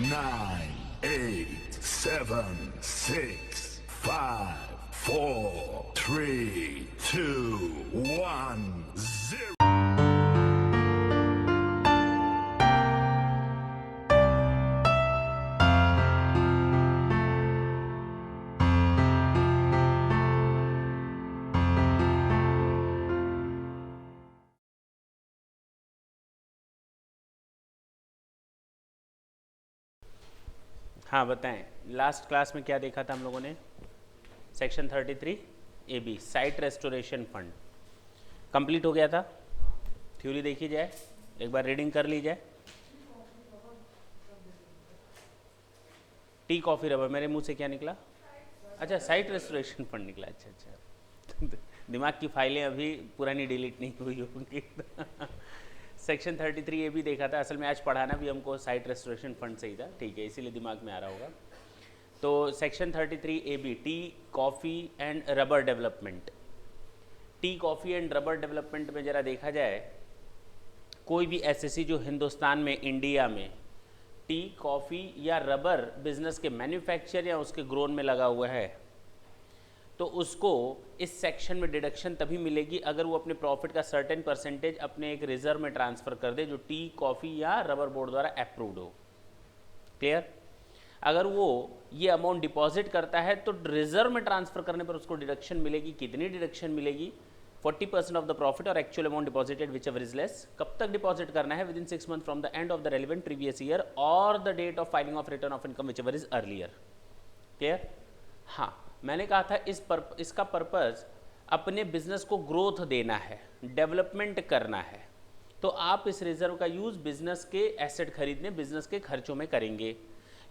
9, 8, 7, 6, 5, 4, 3, 2, 1, 0. हाँ बताएं, last class में क्या देखा था हम लोगों ने? Section 33 AB site restoration fund complete हो गया था। थ्योरी देखी जाए, एक बार रीडिंग कर ली जाए। टी कॉफ़ी रबर, मेरे मुंह से क्या निकला? अच्छा, साइट रेस्टोरेशन फंड निकला। अच्छा अच्छा दिमाग की फाइलें अभी पुरानी डिलीट नहीं हुई होंगी सेक्शन 33 ये भी देखा था। असल में आज पढ़ाना भी हमको साइट रेस्टोरेशन फंड से ही था, ठीक है, इसीलिए दिमाग में आ रहा होगा। तो section 33 AB tea coffee and rubber development. Tea coffee and rubber development में ज़रा देखा जाए, कोई भी एसएससी जो हिंदुस्तान में, इंडिया में टी कॉफ़ी या रबर बिजनेस के मैन्युफैक्चर या उसके ग्रोन में लगा हुआ है, तो उसको इस सेक्शन में डिडक्शन तभी मिलेगी अगर वो अपने प्रॉफिट का सर्टेन परसेंटेज अपने एक रिजर्व में ट्रांसफ़र कर दे जो टी कॉफ़ी या रबर बोर्ड द्वारा अप्रूव्ड हो। क्लियर? अगर वो ये अमाउंट डिपॉजिट करता है तो रिजर्व में ट्रांसफ़र करने पर उसको डिडक्शन मिलेगी। कितनी डिडक्शन मिलेगी? 40% ऑफ द प्रॉफिट और actual amount deposited which ever is less. कब तक डिपॉजिट करना है? Within 6 month from the end of the relevant previous year और the date of filing of return of income which ever is earlier. Clear? हाँ, मैंने कहा था इसका पर्पज़ अपने बिजनेस को ग्रोथ देना है, डेवलपमेंट करना है, तो आप इस रिजर्व का यूज़ बिजनेस के एसेट खरीदने, बिजनेस के खर्चों में करेंगे।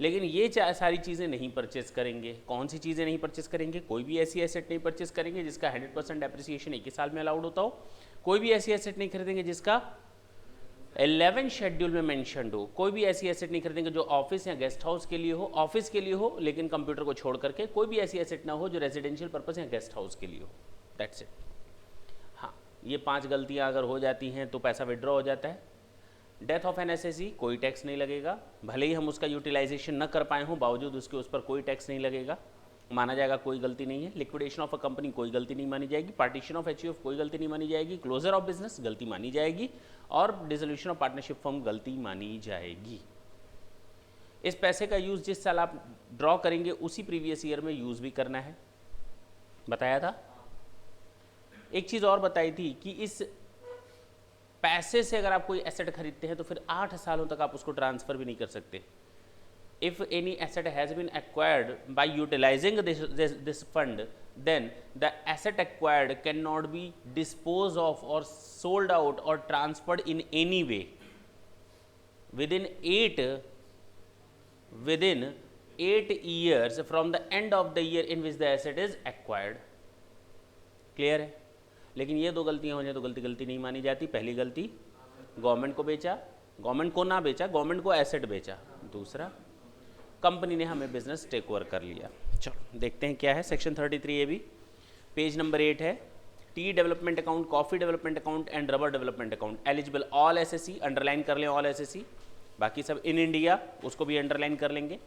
लेकिन ये सारी चीज़ें नहीं परचेस करेंगे। कौन सी चीज़ें नहीं परचेस करेंगे? कोई भी ऐसी एसेट नहीं परचेस करेंगे जिसका 100% डेप्रिसिएशन एक ही साल में अलाउड होता हो। कोई भी ऐसी एसेट नहीं खरीदेंगे जिसका 11 शेड्यूल में मेंशन्ड हो। कोई भी ऐसी एसेट नहीं खरीदेंगे जो ऑफिस या गेस्ट हाउस के लिए हो, ऑफिस के लिए हो लेकिन कंप्यूटर को छोड़ करके। कोई भी ऐसी एसेट ना हो जो रेजिडेंशियल पर्पस या गेस्ट हाउस के लिए हो। That's it. हाँ, ये 5 गलतियाँ अगर हो जाती हैं तो पैसा विड्रॉ हो जाता है। डेथ ऑफ एन एसएससी, कोई टैक्स नहीं लगेगा, भले ही हम उसका यूटिलाइजेशन न कर पाए हों बावजूद उसके उस पर कोई टैक्स नहीं लगेगा, माना जाएगा कोई गलती नहीं है। लिक्विडेशन ऑफ अ कंपनी, कोई गलती नहीं मानी जाएगी। पार्टीशन ऑफ एचयूएफ, कोई गलती नहीं मानी जाएगी। क्लोजर ऑफ बिजनेस, गलती मानी जाएगी। और डिसोल्यूशन ऑफ पार्टनरशिप फर्म, गलती मानी जाएगी। इस पैसे का यूज़ जिस साल आप ड्रॉ करेंगे उसी प्रीवियस ईयर में यूज़ भी करना है, बताया था। एक चीज़ और बताई थी कि इस पैसे से अगर आप कोई एसेट खरीदते हैं तो फिर 8 सालों तक आप उसको ट्रांसफ़र भी नहीं कर सकते। If any asset has been acquired by utilizing this fund, then the asset acquired cannot be disposed of or sold out or transferred in any way within 8 years from the end of the year in which the asset is acquired. Clear है? लेकिन ये 2 गलतियां हो जाए तो गलती नहीं मानी जाती। पहली गलती, गवर्नमेंट को बेचा, गवर्नमेंट को ना बेचा, गवर्नमेंट को एसेट बेचा। दूसरा, कंपनी ने हमें बिजनेस टेक ओवर कर लिया। चलो देखते हैं क्या है। सेक्शन 33 AB पेज नंबर 8 है। Tea development account, coffee development account and rubber development account eligible all SSC, underline कर लें ऑल एसएससी। बाकी सब इन इंडिया, उसको भी अंडरलाइन कर लेंगे।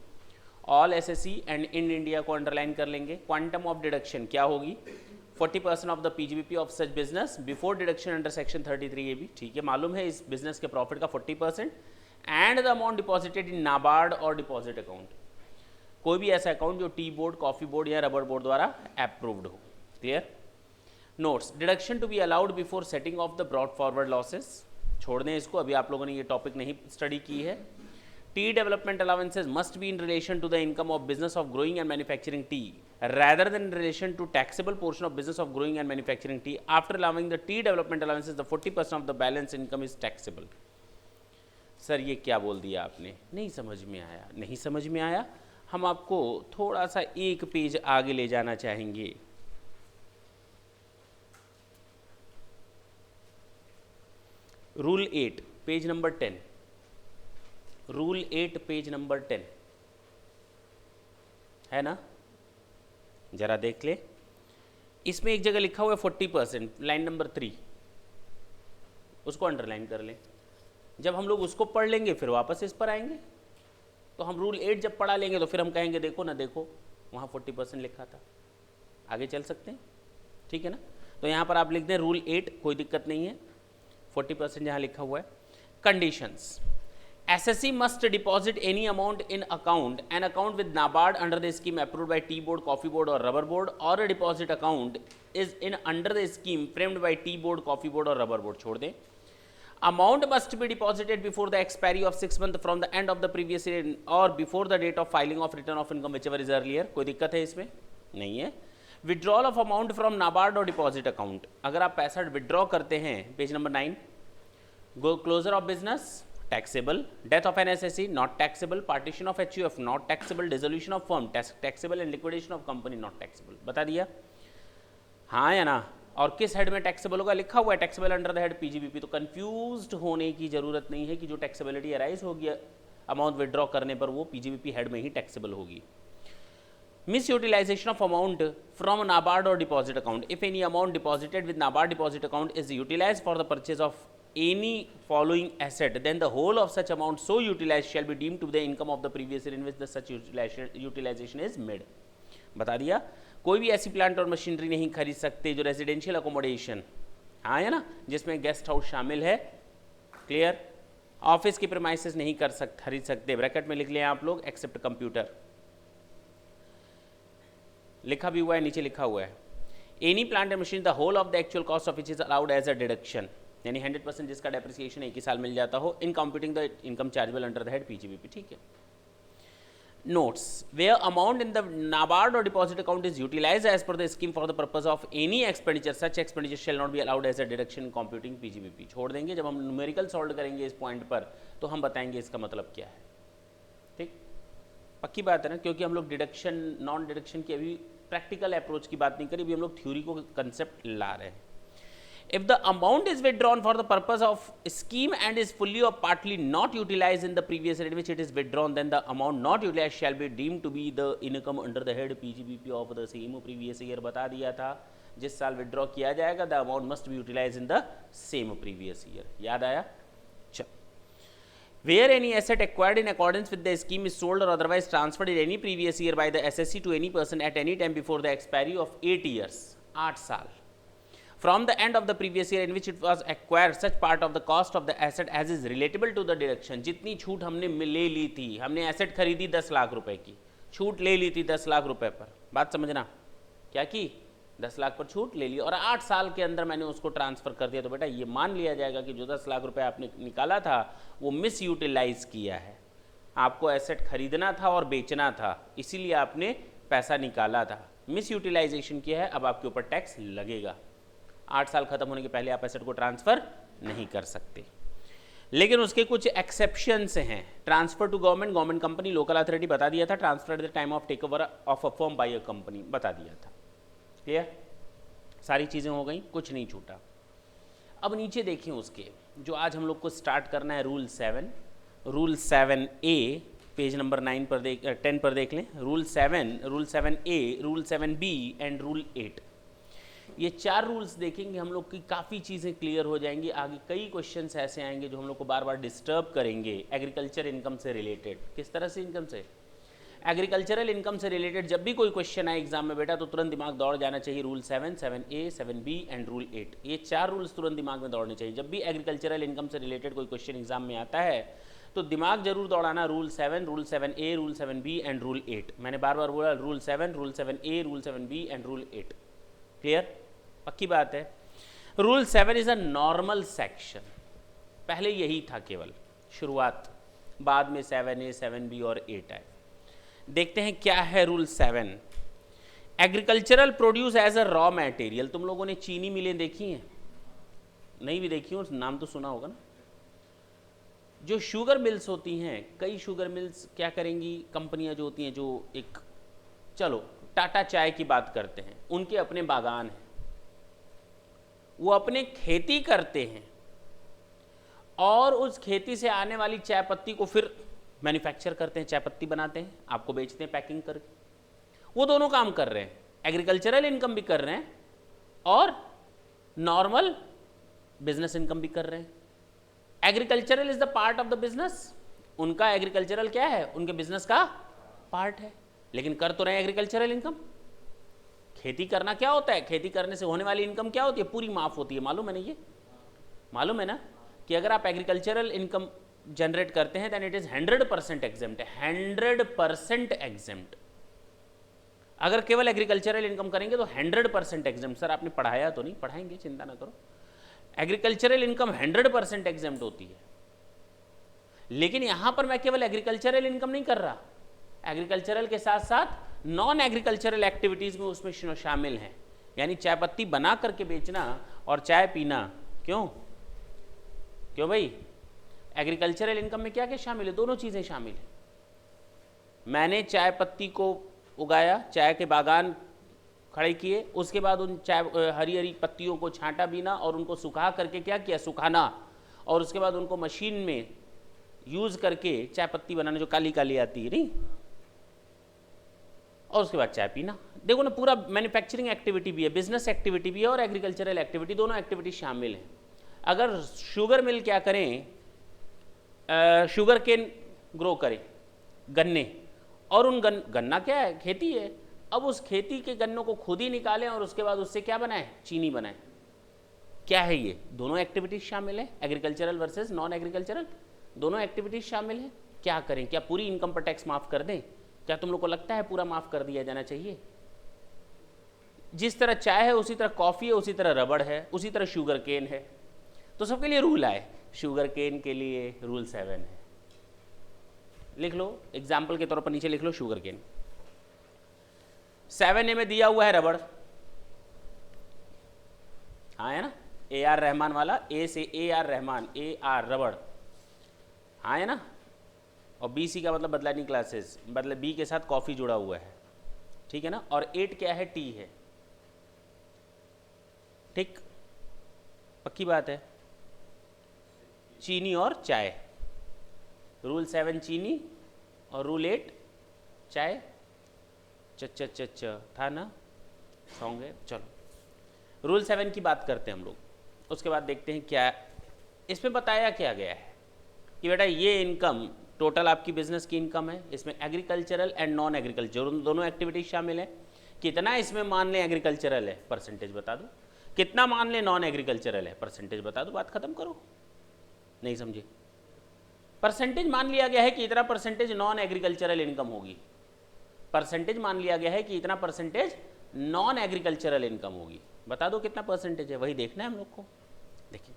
All SSC and in India को अंडरलाइन कर लेंगे। क्वांटम ऑफ डिडक्शन क्या होगी? 40% of the PGBP of such business before deduction under section 33 AB। ठीक है, मालूम है इस बिजनेस के प्रॉफिट का 40% and the amount deposited in NABARD और डिपॉजिट अकाउंट। कोई भी ऐसा अकाउंट जो टी बोर्ड, कॉफी बोर्ड या रबर बोर्ड द्वारा अप्रूव्ड हो। Clear? Notes, deduction to be allowed before setting off the brought forward losses. छोड़ दें इसको, अभी आप लोगों ने ये टॉपिक नहीं स्टडी की है। Tea development allowances must be in relation to the income of business of growing and manufacturing tea rather than in relation to taxable portion of business of growing and manufacturing tea. After allowing the tea development allowances, the 40% of the balance income is taxable. Sir ये क्या बोल दिया आपने? नहीं समझ में आया? नहीं समझ में आया? हम आपको थोड़ा सा एक पेज आगे ले जाना चाहेंगे। Rule 8 page number 10। Rule 8 page number 10 है ना? जरा देख ले। इसमें एक जगह लिखा हुआ है 40%, लाइन नंबर 3, उसको अंडरलाइन कर लें। जब हम लोग उसको पढ़ लेंगे फिर वापस इस पर आएंगे। तो हम रूल 8 जब पढ़ा लेंगे तो फिर हम कहेंगे देखो ना, देखो वहाँ 40% लिखा था। आगे चल सकते हैं, ठीक है ना। तो यहाँ पर आप लिख दें रूल 8, कोई दिक्कत नहीं है, 40% यहाँ लिखा हुआ है। Conditions, SSC must deposit any amount in account, an account with NABARD under the scheme approved by Tea Board, Coffee Board or Rubber Board, or a deposit account is in under the scheme framed by Tea Board, Coffee Board or Rubber Board. छोड़ दें। Amount must be deposited before the expiry of 6 months from the end of the previous year or before the date of filing of return of income, whichever is earlier. कोई दिक्कत है इसमें? नहीं है। Withdrawal of amount from NABARD or deposit account, अगर आप पैसा withdraw करते हैं, page number 9, go closure of business taxable, death of an SSC not taxable, partition of HUF not taxable, dissolution of firm taxable and liquidation of company not taxable. बता दिया हाँ या ना। और किस हेड में टैक्सेबल होगा? लिखा हुआ है taxable under the head PGBP. तो कंफ्यूज्ड होने की जरूरत नहीं है कि जो टैक्सेबिलिटी अराइज होगी अमाउंट विड्रॉ करने पर वो पीजीबीपी हेड में ही टैक्सेबल होगी। Mis utilization of amount from NABARD और deposit account, if any amount deposited with NABARD deposit account is utilize for the purchase of any following asset, then the whole of such amount so utilized shall be deemed to be the income of the previous year in which the such utilization is made. बता दिया। कोई भी ऐसी plant और machinery नहीं खरीद सकते जो रेजिडेंशियल अकोमोडेशन, हाँ है ना, जिसमें गेस्ट हाउस शामिल है, क्लियर। ऑफिस की प्रीमाइसेस नहीं खरीद सकते, ब्रैकेट में लिख लें आप लोग, एक्सेप्ट कंप्यूटर। लिखा भी हुआ है, नीचे लिखा हुआ है any plant and machine the whole of the actual cost of which is allowed as a deduction, यानी 100% जिसका डेप्रिसिएशन एक ही साल मिल जाता हो, in computing the income chargeable under the head PGBP, ठीक है। Notes, where amount in the NABARD और deposit account is utilized as per the scheme for the purpose of any expenditure, such expenditure shall not be allowed as a deduction in computing PGBP. छोड़ देंगे, जब हम numerical solve करेंगे इस point पर तो हम बताएंगे इसका मतलब क्या है, ठीक, पक्की बात है ना, क्योंकि हम लोग डिडक्शन नॉन डिडक्शन की अभी प्रैक्टिकल अप्रोच की बात नहीं करी, अभी हम लोग थ्योरी को कंसेप्ट ला रहे हैं। If the amount is withdrawn for the purpose of scheme and is fully or partly not utilized in the previous year in which it is withdrawn, then the amount not utilized shall be deemed to be the income under the head PGBP of the same previous year. बता दिया था, जिस साल withdraw किया जाएगा the amount must be utilized in the same previous year. याद आया? चल, where any asset acquired in accordance with the scheme is sold or otherwise transferred in any previous year by the SSC to any person at any time before the expiry of 8 years, 8 साल, from the end of the previous year in which it was acquired, such part of the cost of the asset as is relatable to the deduction. जितनी छूट हमने ले ली थी, हमने asset खरीदी 10 लाख रुपए की, छूट ले ली थी 10 लाख रुपए पर, बात समझना, क्या की 10 लाख पर छूट ले ली और 8 साल के अंदर मैंने उसको ट्रांसफर कर दिया, तो बेटा ये मान लिया जाएगा कि जो 10 लाख रुपए आपने निकाला था वो मिस यूटिलाइज किया है। आपको एसेट खरीदना था और बेचना था, इसीलिए आपने पैसा निकाला था, मिस यूटिलाइजेशन किया है, अब आपके ऊपर टैक्स लगेगा। 8 साल खत्म होने के पहले आप एसेट को ट्रांसफर नहीं कर सकते, लेकिन उसके कुछ एक्सेप्शंस हैं। Transfer to government, government company, local authority बता दिया था, transfer at the time of take over of a firm by a company बता दिया था, क्लियर, सारी चीज़ें हो गई, कुछ नहीं छूटा। अब नीचे देखें उसके, जो आज हम लोग को स्टार्ट करना है rule 7, rule 7A, page number 9 पर 10 पर देख लें, rule 7, rule 7A, rule 7B and rule 8। ये 4 रूल्स देखेंगे हम लोग की काफ़ी चीज़ें क्लियर हो जाएंगी। आगे कई क्वेश्चंस ऐसे आएंगे जो हम लोग को बार बार डिस्टर्ब करेंगे एग्रीकल्चर इनकम से रिलेटेड। किस तरह से इनकम से? एग्रीकल्चरल इनकम से रिलेटेड जब भी कोई क्वेश्चन आए एग्जाम में बेटा तो तुरंत दिमाग दौड़ जाना चाहिए rule 7, 7A, 7B and rule 8। ये 4 रूल्स तुरंत दिमाग में दौड़ने चाहिए। जब भी एग्रीकल्चरल इनकम से रिलेटेड कोई क्वेश्चन एग्जाम में आता है तो दिमाग जरूर दौड़ाना rule 7, rule 7A, rule 7B and rule 8। मैंने बार बार बोला rule 7, rule 7A, rule 7B and rule 8। Clear, पक्की बात है। Rule 7 is a normal section, पहले यही था केवल शुरुआत, बाद में 7A, 7B और 8 आए। देखते हैं क्या है rule 7। Agricultural produce as a raw material. तुम लोगों ने चीनी मिलें देखी हैं? नहीं भी देखी हो, नाम तो सुना होगा ना। जो शुगर मिल्स होती हैं, कई शुगर मिल्स क्या करेंगी, कंपनियां जो होती हैं, जो एक, चलो टाटा चाय की बात करते हैं, उनके अपने बागान हैं, वो अपने खेती करते हैं और उस खेती से आने वाली चाय पत्ती को फिर मैन्युफैक्चर करते हैं, चाय पत्ती बनाते हैं, आपको बेचते हैं पैकिंग करके। वो दोनों काम कर रहे हैं, एग्रीकल्चरल इनकम भी कर रहे हैं और नॉर्मल बिजनेस इनकम भी कर रहे हैं। Agricultural is the part of the business उनका एग्रीकल्चरल क्या है, उनके बिजनेस का पार्ट है, लेकिन कर तो रहे एग्रीकल्चरल इनकम। खेती करना क्या होता है, खेती करने से होने वाली इनकम क्या होती है, पूरी माफ होती है। मालूम है ना, ये मालूम है ना कि अगर आप एग्रीकल्चरल इनकम जनरेट करते हैं then it is 100% exempt, 100% exempt. अगर केवल एग्रीकल्चरल इनकम करेंगे तो 100% एग्जेम्प्ट। सर आपने पढ़ाया तो नहीं, पढ़ाएंगे, चिंता ना करो। एग्रीकल्चरल इनकम 100% एग्जेम्प्ट होती है, लेकिन यहां पर मैं केवल एग्रीकल्चरल इनकम नहीं कर रहा, एग्रीकल्चरल के साथ साथ नॉन एग्रीकल्चरल एक्टिविटीज में उसमें शामिल हैं, यानी चाय पत्ती बना करके बेचना और चाय पीना। क्यों क्यों भाई, एग्रीकल्चरल इनकम में क्या क्या शामिल है, दोनों चीजें शामिल है। मैंने चाय पत्ती को उगाया, चाय के बागान खड़े किए, उसके बाद उन चाय हरी हरी पत्तियों को छांटा बीना और उनको सुखा करके क्या किया, सुखाना, और उसके बाद उनको मशीन में यूज करके चाय पत्ती बनाना जो काली काली आती है नहीं, और उसके बाद चाय पीना। देखो ना, पूरा मैन्युफैक्चरिंग एक्टिविटी भी है, बिजनेस एक्टिविटी भी है और एग्रीकल्चरल एक्टिविटी, दोनों एक्टिविटी शामिल हैं। अगर शुगर मिल क्या करें, शुगर केन ग्रो करें, गन्ने, और उन गन्ना क्या है, खेती है, अब उस खेती के गन्नों को खुद ही निकालें और उसके बाद उससे क्या बनाए, चीनी बनाए। क्या है ये, दोनों एक्टिविटीज शामिल है, एग्रीकल्चरल वर्सेस नॉन एग्रीकल्चरल, दोनों एक्टिविटीज शामिल है। क्या करें, क्या पूरी इनकम पर टैक्स माफ कर दें? क्या तुम लोग को लगता है पूरा माफ कर दिया जाना चाहिए? जिस तरह चाय है उसी तरह कॉफी है, उसी तरह रबड़ है, उसी तरह शुगर केन है। तो सबके लिए रूल आए, शुगर केन के लिए रूल 7 है। लिख लो, एग्जाम्पल के तौर पर नीचे लिख लो शुगर केन। 7A में दिया हुआ है रबड़, हाँ है ना, AR रहमान वाला, A से AR रहमान, AR रबड़, हाँ है ना, और BC का मतलब बदलानी क्लासेस, मतलब B के साथ कॉफी जुड़ा हुआ है, ठीक है ना, और 8 क्या है, टी है, ठीक, पक्की बात है। चीनी और चाय, रूल 7 चीनी और रूल 8 चाय। च था ना, सॉन्ग है। चलो रूल 7 की बात करते हैं हम लोग, उसके बाद देखते हैं क्या इसमें बताया क्या गया है कि बेटा ये इनकम टोटल आपकी बिजनेस की इनकम है, इसमें एग्रीकल्चरल एंड नॉन एग्रीकल्चरल दोनों एक्टिविटीज शामिल है। कितना इसमें मान लें एग्रीकल्चरल है, परसेंटेज बता दो, कितना मान लें नॉन एग्रीकल्चरल है, परसेंटेज बता दो, बात खत्म करो। नहीं समझे, परसेंटेज मान लिया गया है कि इतना परसेंटेज नॉन एग्रीकल्चरल इनकम होगी, परसेंटेज मान लिया गया है कि इतना परसेंटेज नॉन एग्रीकल्चरल इनकम होगी, बता दो कितना परसेंटेज है, वही देखना है हम लोग को। देखिए,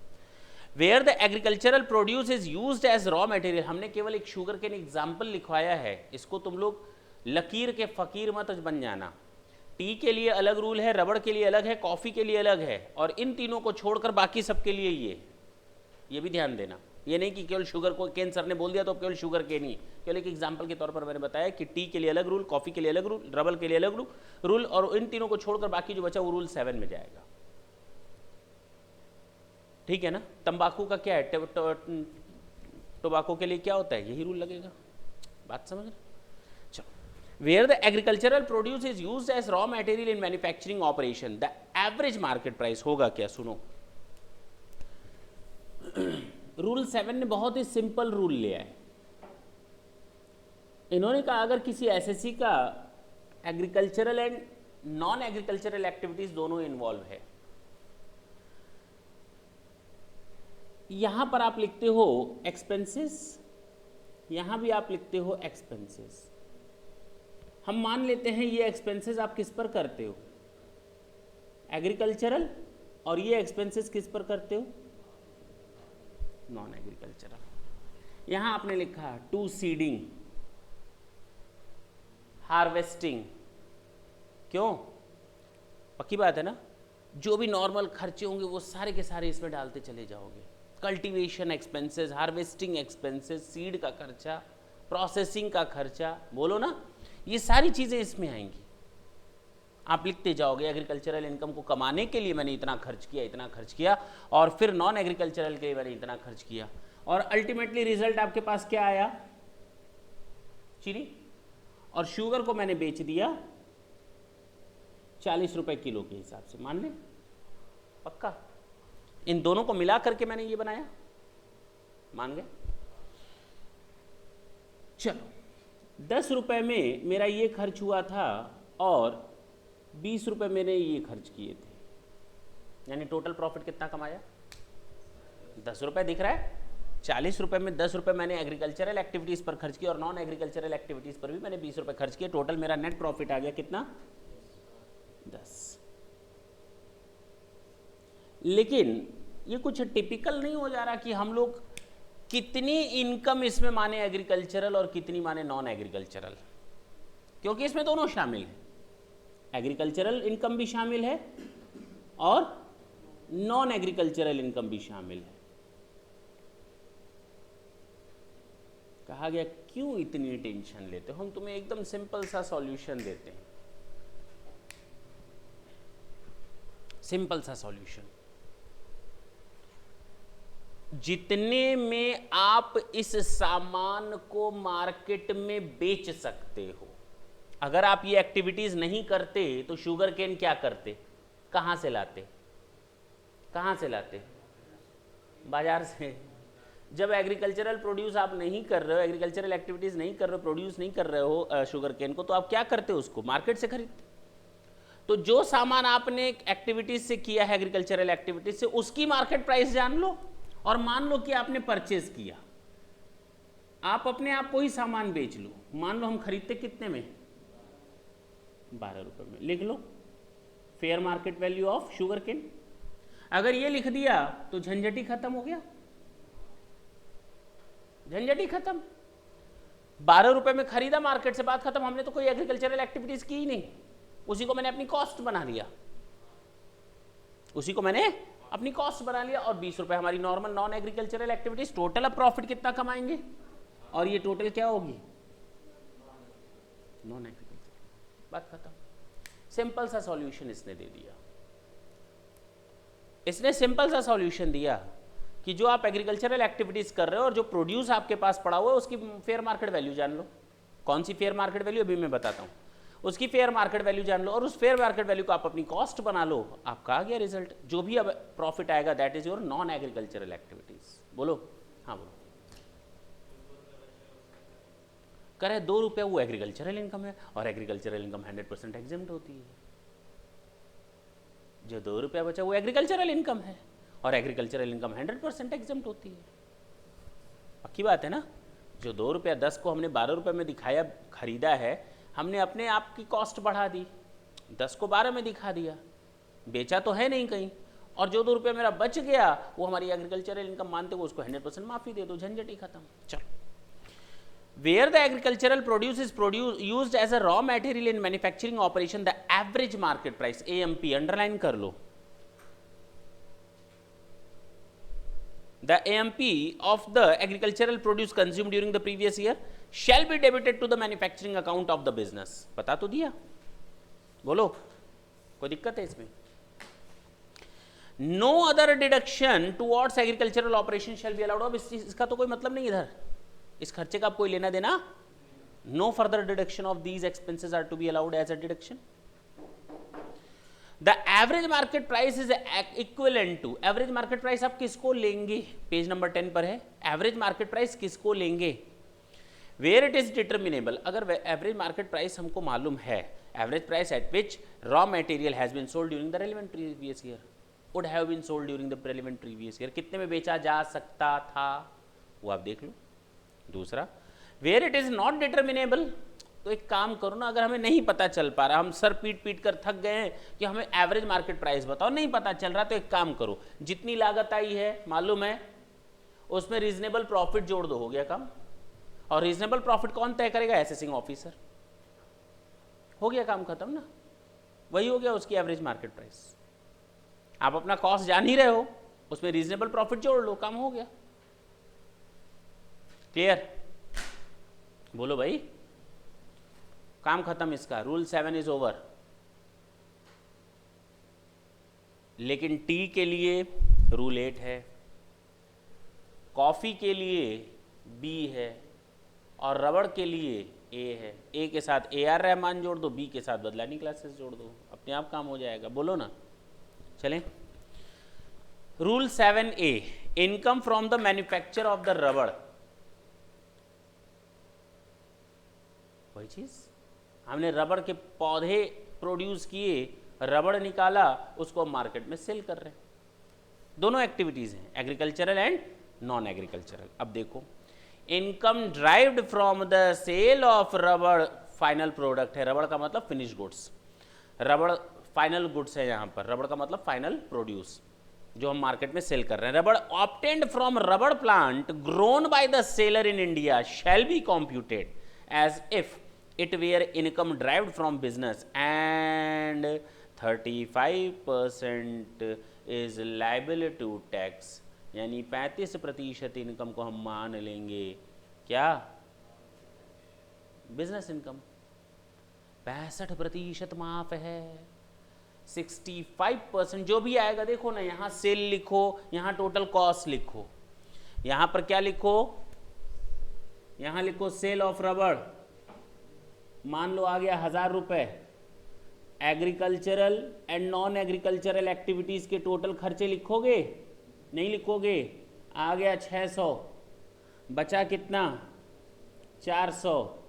where the agricultural produce is used as raw material, हमने केवल एक शुगर केन एग्जाम्पल लिखवाया है, इसको तुम लोग लकीर के फकीर मत बन जाना। टी के लिए अलग रूल है, रबड़ के लिए अलग है, कॉफी के लिए अलग है, और इन तीनों को छोड़कर बाकी सबके लिए ये भी ध्यान देना। ये नहीं कि केवल शुगर को केन सर ने बोल दिया तो केवल शुगर केन ही, केवल एक एग्जाम्पल के तौर पर मैंने बताया कि टी के लिए अलग रूल, कॉफी के लिए अलग रूल, रबड़ के लिए अलग रूल, और इन तीनों को छोड़कर बाकी जो बचा वो रूल 7 में जाएगा, ठीक है ना। तंबाकू का क्या है, टोबाको के लिए क्या होता है, यही रूल लगेगा, बात समझ रहे। चलो, where the agricultural produce is used as raw material in manufacturing operation, the average market price होगा क्या, सुनो। रूल 7 ने बहुत ही सिंपल रूल लिया है, इन्होंने कहा अगर किसी एसएससी का agricultural and non agricultural activities दोनों इन्वॉल्व है, यहां पर आप लिखते हो एक्सपेंसेस, यहां भी आप लिखते हो एक्सपेंसेस। हम मान लेते हैं ये एक्सपेंसेस आप किस पर करते हो, एग्रीकल्चरल, और ये एक्सपेंसेस किस पर करते हो, नॉन एग्रीकल्चरल। यहां आपने लिखा टू सीडिंग, हार्वेस्टिंग, क्यों, पक्की बात है ना, जो भी नॉर्मल खर्चे होंगे वो सारे के सारे इसमें डालते चले जाओगे। Cultivation expenses, harvesting expenses, seed का खर्चा, प्रोसेसिंग का खर्चा, बोलो ना, ये सारी चीजें इसमें आएंगी। आप लिखते जाओगे एग्रीकल्चरल इनकम को कमाने के लिए मैंने इतना खर्च किया, इतना खर्च किया, और फिर नॉन एग्रीकल्चरल के लिए मैंने इतना खर्च किया, और अल्टीमेटली रिजल्ट आपके पास क्या आया, चीनी, और शुगर को मैंने बेच दिया 40 रुपए किलो के हिसाब से, मान लें, पक्का। इन दोनों को मिला करके मैंने ये बनाया, मान गए। चलो 10 रुपये में मेरा ये खर्च हुआ था और 20 रुपये मैंने ये खर्च किए थे, यानी टोटल प्रॉफिट कितना कमाया? 10 रुपये दिख रहा है। 40 रुपये में 10 रुपये मैंने एग्रीकल्चरल एक्टिविटीज़ पर खर्च किया और नॉन एग्रीकल्चरल एक्टिविटीज़ पर भी मैंने 20 रुपये खर्च किए। टोटल मेरा नेट प्रॉफिट आ गया कितना? 10। लेकिन ये कुछ टिपिकल नहीं हो जा रहा कि हम लोग कितनी इनकम इसमें माने एग्रीकल्चरल और कितनी माने नॉन एग्रीकल्चरल, क्योंकि इसमें दोनों शामिल हैं। एग्रीकल्चरल इनकम भी शामिल है और नॉन एग्रीकल्चरल इनकम भी शामिल है। कहा गया क्यों इतनी टेंशन लेते हो, हम तुम्हें एकदम सिंपल सा सॉल्यूशन देते हैं। सिंपल सा सॉल्यूशन, जितने में आप इस सामान को मार्केट में बेच सकते हो, अगर आप ये एक्टिविटीज नहीं करते तो शुगर केन क्या करते? कहां से लाते? कहां से लाते? बाजार से। जब एग्रीकल्चरल प्रोड्यूस आप नहीं कर रहे हो, एग्रीकल्चरल एक्टिविटीज नहीं कर रहे हो, प्रोड्यूस नहीं कर रहे हो शुगर केन को, तो आप क्या करते हो? उसको मार्केट से खरीदते। तो जो सामान आपने एक्टिविटीज से किया है, एग्रीकल्चरल एक्टिविटीज से, उसकी मार्केट प्राइस जान लो और मान लो कि आपने परचेज किया, आप अपने आप को ही सामान बेच लो। मान लो हम खरीदते कितने में? 12 रुपए में। लिख लो fair market value of sugar cane. अगर ये लिख दिया तो झंझट ही खत्म हो गया, झंझट ही खत्म। 12 रुपए में खरीदा, मार्केट से बात खत्म। हमने तो कोई एग्रीकल्चरल एक्टिविटीज की ही नहीं, उसी को मैंने अपनी कॉस्ट बना लिया, उसी को मैंने अपनी कॉस्ट बना लिया। और 20 रुपए हमारी normal non agricultural activities. Total अब प्रॉफिट कितना कमाएंगे? और ये टोटल क्या होगी? Non agricultural. बात खत्म। सिंपल सा सॉल्यूशन इसने दे दिया। इसने सिंपल सा सॉल्यूशन दिया कि जो आप एग्रीकल्चरल एक्टिविटीज कर रहे हो और जो प्रोड्यूस आपके पास पड़ा हुआ है, उसकी फेयर मार्केट वैल्यू जान लो। कौन सी फेयर मार्केट वैल्यू? अभी मैं बताता हूं। उसकी फेयर मार्केट वैल्यू जान लो और उस फेयर मार्केट वैल्यू को आप अपनी कॉस्ट बना लो। आपका आ गया रिजल्ट। जो भी अब प्रॉफिट आएगा that is your non agricultural activities. बोलो। हाँ बोलो। करे 2 रुपये वो एग्रीकल्चरल इनकम है और एग्रीकल्चरल इनकम 100% एग्जेम्प्ट होती है। जो 2 रुपया बचा वो एग्रीकल्चरल इनकम है और एग्रीकल्चरल इनकम 100% एग्जेम्प्ट होती है। पक्की बात है ना? जो 2 रुपया 10 को हमने 12 रुपये में दिखाया, खरीदा है, हमने अपने आप की कॉस्ट बढ़ा दी, 10 को 12 में दिखा दिया, बेचा तो है नहीं कहीं। और जो 2 रुपये मेरा बच गया वो हमारी एग्रीकल्चरल इनकम मानते हो, उसको 100% माफी दे दो, झंझट ही खत्म। चलो, where the agricultural produce is used as a raw material in manufacturing operation, the average market price, AMP underline कर लो, the AMP of the agricultural produce consumed during the previous year shall be debited to the manufacturing account of the business। बता तो दिया, बोलो कोई दिक्कत है इसमें? No other deduction towards agricultural operation shall be allowed। अब इसका तो कोई मतलब नहीं, इधर इस खर्चे का आप कोई लेना देना। No further deduction of these expenses are to be allowed as a deduction। The average market price is equivalent to, average market price आप किसको लेंगे? पेज नंबर 10 पर है। एवरेज मार्केट प्राइस किसको लेंगे? Where it is determinable. अगर average market price हमको मालूम है, average price at which raw material has been sold during the relevant previous year, would have been sold during the relevant previous year, कितने में बेचा जा सकता था वो आप देख लो। दूसरा, where it is not determinable, तो एक काम करो ना, अगर हमें नहीं पता चल पा रहा, हम सर पीट पीट कर थक गए हैं कि हमें एवरेज मार्केट प्राइस बताओ, नहीं पता चल रहा, तो एक काम करो, जितनी लागत आई है मालूम है, उसमें रीजनेबल प्रॉफिट जोड़ दो, हो गया काम। और रीजनेबल प्रॉफिट कौन तय करेगा? Assessing officer. हो गया काम खत्म ना, वही हो गया उसकी एवरेज मार्केट प्राइस। आप अपना कॉस्ट जान ही रहे हो, उसमें रीजनेबल प्रॉफिट जोड़ लो, काम हो गया। क्लियर? बोलो भाई, काम खत्म इसका। Rule 7 is over. लेकिन टी के लिए रूल 8 है, कॉफी के लिए B है और रबड़ के लिए A है। A के साथ AR रहमान जोड़ दो, B के साथ बदलानी क्लासेस जोड़ दो, अपने आप काम हो जाएगा। बोलो ना, चलें। Rule 7A, income from the manufacture of the रबड़। वही चीज़, हमने रबड़ के पौधे प्रोड्यूस किए, रबड़ निकाला, उसको मार्केट में सेल कर रहे हैं। दोनों एक्टिविटीज़ हैं, एग्रीकल्चरल एंड नॉन एग्रीकल्चरल। अब देखो, income derived from the sale of rubber, final product है, रबड़ का मतलब फिनिश गुड्स, रबड़ फाइनल गुड्स है यहाँ पर, रबड़ का मतलब फाइनल प्रोड्यूस जो हम मार्केट में सेल कर रहे हैं। Rubber obtained from rubber plant grown by the seller in India shall be computed as if it were income derived from business and 35% is liable to tax, यानी 35% income को हम मान लेंगे क्या, बिजनेस इनकम। 65% माफ है, 65% जो भी आएगा, देखो ना, यहां सेल लिखो, यहां टोटल कॉस्ट लिखो, यहां पर क्या लिखो, यहां लिखो सेल ऑफ रबड़, मान लो आ गया 1000 रुपए, agricultural and non agricultural activities के टोटल खर्चे लिखोगे, नहीं लिखोगे, आ गया 600, बचा कितना 400,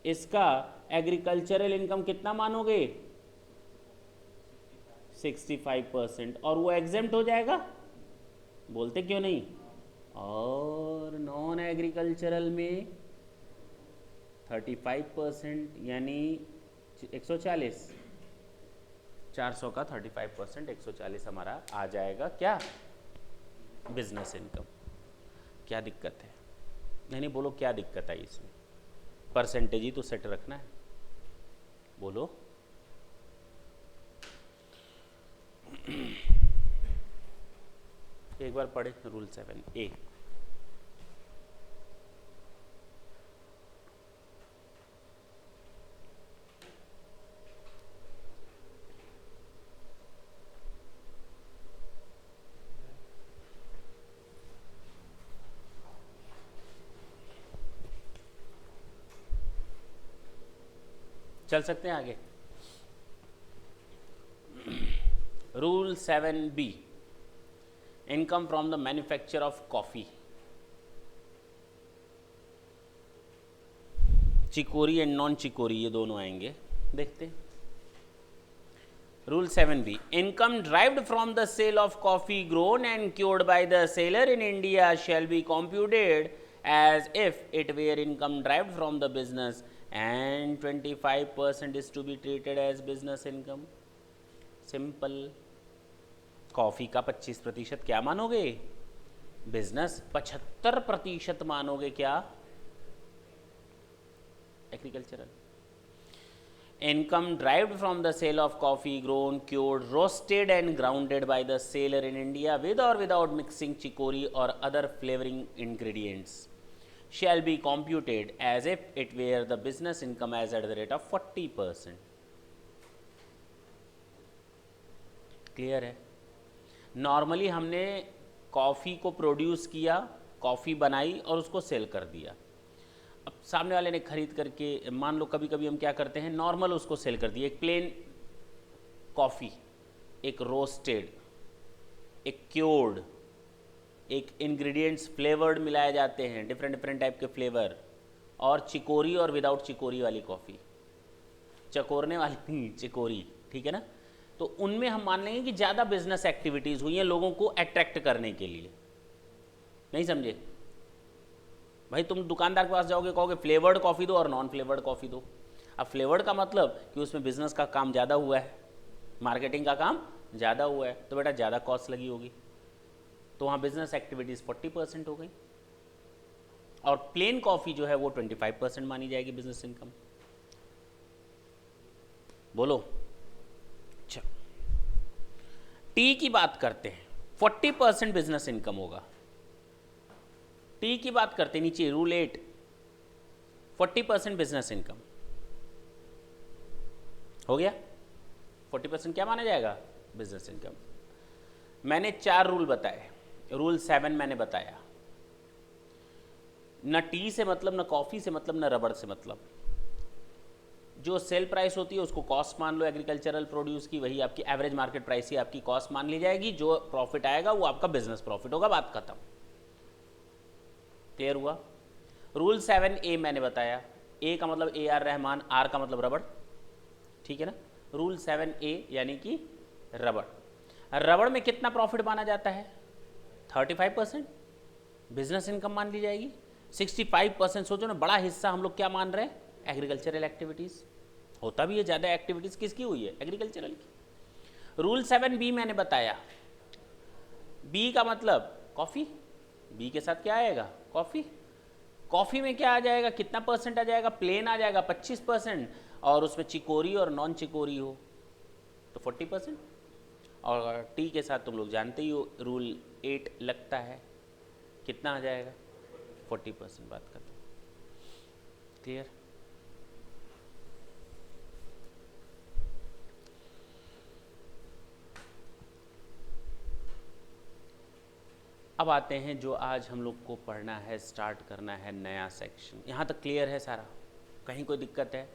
इसका एग्रीकल्चरल इनकम कितना मानोगे 65%, और वो एग्जेम्प्ट हो जाएगा, बोलते क्यों नहीं। और नॉन एग्रीकल्चरल में 35% यानी 140, 400 का 35% 140 हमारा आ जाएगा क्या, बिजनेस इनकम। क्या दिक्कत है, नहीं बोलो क्या दिक्कत आई इसमें, परसेंटेज ही तो सेट रखना है, बोलो। एक बार पढ़े रूल 7A। चल सकते हैं आगे। Rule 7B, income from the manufacture of coffee. Chicory and non chicory ये दोनों आएंगे, देखते हैं। Rule 7B, income derived from the sale of coffee grown and cured by the seller in India shall be computed as if it were income derived from the business and 25% is to be treated as business income। Simple. Coffee का 25% क्या मानोगे, business, 75% मानोगे क्या, agricultural. Income derived from the sale of coffee grown cured roasted and grounded by the seller in India with और without mixing chicory और other flavouring ingredients shall be computed as if it were the business income as at the rate of 40%। Clear है। Normally हमने coffee को produce किया, coffee बनाई और उसको cell कर दिया। अब सामने वाले ने खरीद करके, मान लो कभी कभी हम क्या करते हैं, नॉर्मल उसको सेल कर दिया, एक प्लेन कॉफ़ी, एक रोस्टेड, एक क्योर्ड, एक इंग्रेडिएंट्स फ्लेवर्ड मिलाए जाते हैं, डिफरेंट डिफरेंट टाइप के फ्लेवर, और चिकोरी और विदाउट चिकोरी वाली कॉफ़ी, चकोरने वाली नहीं, चिकोरी, ठीक है ना। तो उनमें हम मान लेंगे कि ज़्यादा बिजनेस एक्टिविटीज़ हुई हैं लोगों को अट्रैक्ट करने के लिए। नहीं समझे भाई, तुम दुकानदार के पास जाओगे, कहोगे फ्लेवर्ड कॉफ़ी दो और नॉन फ्लेवर्ड कॉफ़ी दो। अब फ्लेवर्ड का मतलब कि उसमें बिजनेस का काम ज़्यादा हुआ है, मार्केटिंग का काम ज़्यादा हुआ है, तो बेटा ज़्यादा कॉस्ट लगी होगी, तो वहाँ बिजनेस एक्टिविटीज़ 40% हो गई, और प्लेन कॉफ़ी जो है वो 25% मानी जाएगी बिजनेस इनकम। बोलो। अच्छा, टी की बात करते हैं, 40% बिजनेस इनकम होगा। टी की बात करते हैं, नीचे रूल 8, 40% बिजनेस इनकम हो गया। 40% क्या माना जाएगा, बिजनेस इनकम। मैंने 4 रूल बताए, रूल 7 मैंने बताया, न टी से मतलब, न कॉफ़ी से मतलब, न रबड़ से मतलब। जो सेल प्राइस होती है उसको कॉस्ट मान लो एग्रीकल्चरल प्रोड्यूस की, वही आपकी एवरेज मार्केट प्राइस ही आपकी कॉस्ट मान ली जाएगी, जो प्रॉफिट आएगा वो आपका बिजनेस प्रॉफिट होगा, बात खत्म। क्लियर हुआ। रूल 7A मैंने बताया, ए का मतलब ए आर रहमान, आर का मतलब रबड़, ठीक है ना। रूल 7A यानी कि रबड़। रबड़ में कितना प्रॉफिट माना जाता है? 35% बिजनेस इनकम मान ली जाएगी। 65% सोचो ना, बड़ा हिस्सा हम लोग क्या मान रहे हैं? Agricultural activities. होता भी है ज़्यादा एक्टिविटीज़ किसकी हुई है? एग्रीकल्चरल की। रूल 7B मैंने बताया, बी का मतलब कॉफ़ी, बी के साथ क्या आएगा? कॉफ़ी। कॉफ़ी में क्या आ जाएगा? कितना परसेंट आ जाएगा? प्लेन आ जाएगा 25%, और उसमें चिकोरी और नॉन चिकोरी हो तो 40%। और टी के साथ तुम लोग जानते ही हो रूल 8 लगता है, कितना आ जाएगा? 40%। बात करते क्लियर? अब आते हैं जो आज हम लोग को पढ़ना है, स्टार्ट करना है नया सेक्शन। यहाँ तक क्लियर है सारा? कहीं कोई दिक्कत है?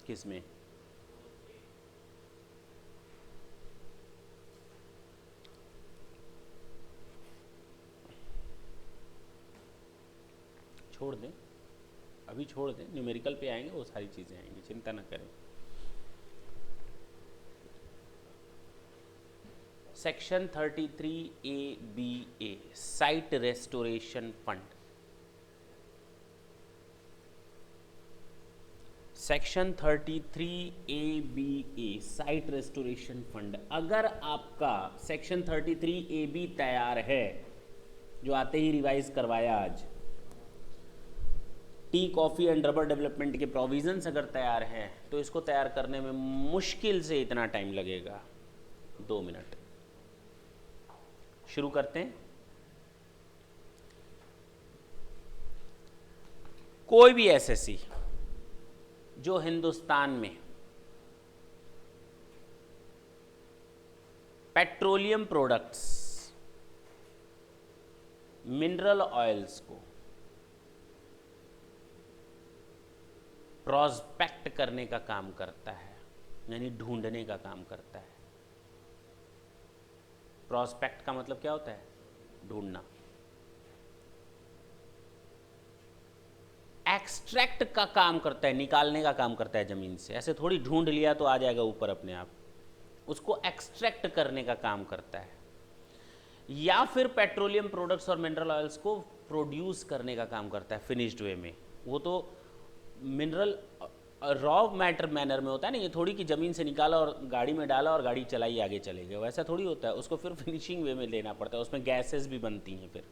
किसमें? छोड़ दें, अभी छोड़ दें, न्यूमेरिकल पे आएंगे, वो सारी चीज़ें आएंगी, चिंता ना करें। Section 33A site restoration fund. Section 33A site restoration fund. अगर आपका सेक्शन 33AB तैयार है, जो आते ही रिवाइज करवाया आज, tea coffee and rubber development के प्रोविजंस अगर तैयार हैं, तो इसको तैयार करने में मुश्किल से इतना टाइम लगेगा, 2 मिनट। शुरू करते हैं। कोई भी एसएससी जो हिंदुस्तान में पेट्रोलियम प्रोडक्ट्स, मिनरल ऑयल्स को प्रोस्पेक्ट करने का काम करता है, यानी ढूंढने का काम करता है। प्रोस्पेक्ट का मतलब क्या होता है? ढूंढना। एक्सट्रैक्ट का काम करता है, निकालने का काम करता है जमीन से। ऐसे थोड़ी ढूंढ लिया तो आ जाएगा ऊपर अपने आप, उसको एक्सट्रैक्ट करने का काम करता है। या फिर पेट्रोलियम प्रोडक्ट्स और मिनरल ऑयल्स को प्रोड्यूस करने का काम करता है फिनिश्ड वे में। वो तो मिनरल रॉ मैटर मैनर में होता है ना, ये थोड़ी कि ज़मीन से निकाला और गाड़ी में डाला और गाड़ी चलाई आगे चले गए, वैसा थोड़ी होता है। उसको फिर फिनिशिंग वे में लेना पड़ता है, उसमें गैसेस भी बनती हैं फिर।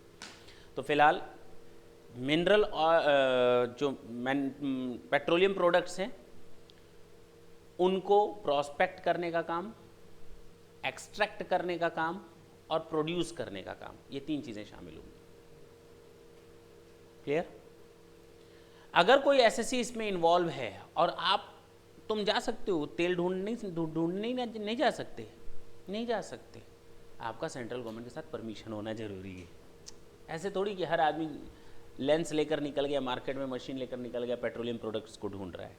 तो फिलहाल मिनरल जो पेट्रोलियम प्रोडक्ट्स हैं, उनको प्रोस्पेक्ट करने का काम, एक्सट्रैक्ट करने का काम और प्रोड्यूस करने का काम, ये 3 चीज़ें शामिल होंगी। क्लियर? अगर कोई एसएससी इसमें इन्वॉल्व है और तुम जा सकते हो, तेल ढूंढने नहीं जा सकते, नहीं जा सकते। आपका सेंट्रल गवर्नमेंट के साथ परमिशन होना जरूरी है। ऐसे थोड़ी कि हर आदमी लेंस लेकर निकल गया मार्केट में, मशीन लेकर निकल गया, पेट्रोलियम प्रोडक्ट्स को ढूंढ रहा है।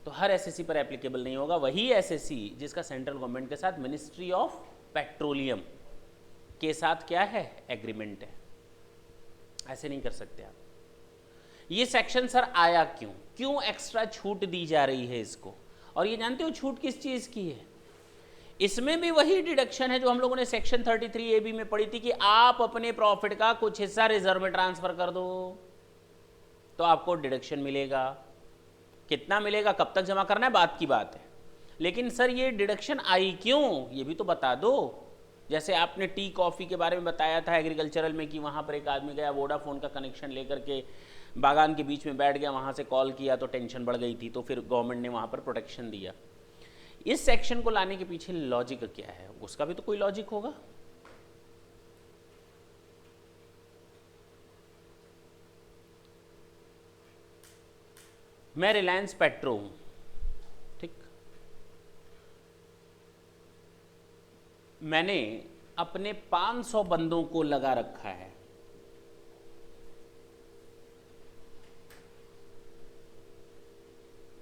तो हर एसएससी पर एप्लीकेबल नहीं होगा। वही एसएससी जिसका सेंट्रल गवर्नमेंट के साथ मिनिस्ट्री ऑफ पेट्रोलियम के साथ क्या है? एग्रीमेंट है। ऐसे नहीं कर सकते आप। ये सेक्शन सर आया क्यों एक्स्ट्रा छूट दी जा रही है इसको? और ये जानते हो छूट किस चीज़ की है? इसमें भी वही डिडक्शन है जो हम लोगों ने सेक्शन 33AB में पढ़ी थी कि आप अपने प्रॉफिट का कुछ हिस्सा रिजर्व में ट्रांसफर कर दो तो आपको डिडक्शन मिलेगा। कितना मिलेगा, कब तक जमा करना है, बात की बात है। लेकिन सर ये डिडक्शन आई क्यों, ये भी तो बता दो। जैसे आपने टी कॉफ़ी के बारे में बताया था एग्रीकल्चरल में कि वहाँ पर एक आदमी गया, वोडाफोन का कनेक्शन लेकर के बागान के बीच में बैठ गया, वहाँ से कॉल किया तो टेंशन बढ़ गई थी, तो फिर गवर्नमेंट ने वहाँ पर प्रोटेक्शन दिया। इस सेक्शन को लाने के पीछे लॉजिक क्या है? उसका भी तो कोई लॉजिक होगा। मैं रिलायंस पेट्रो हूं, ठीक, मैंने अपने 500 बंदों को लगा रखा है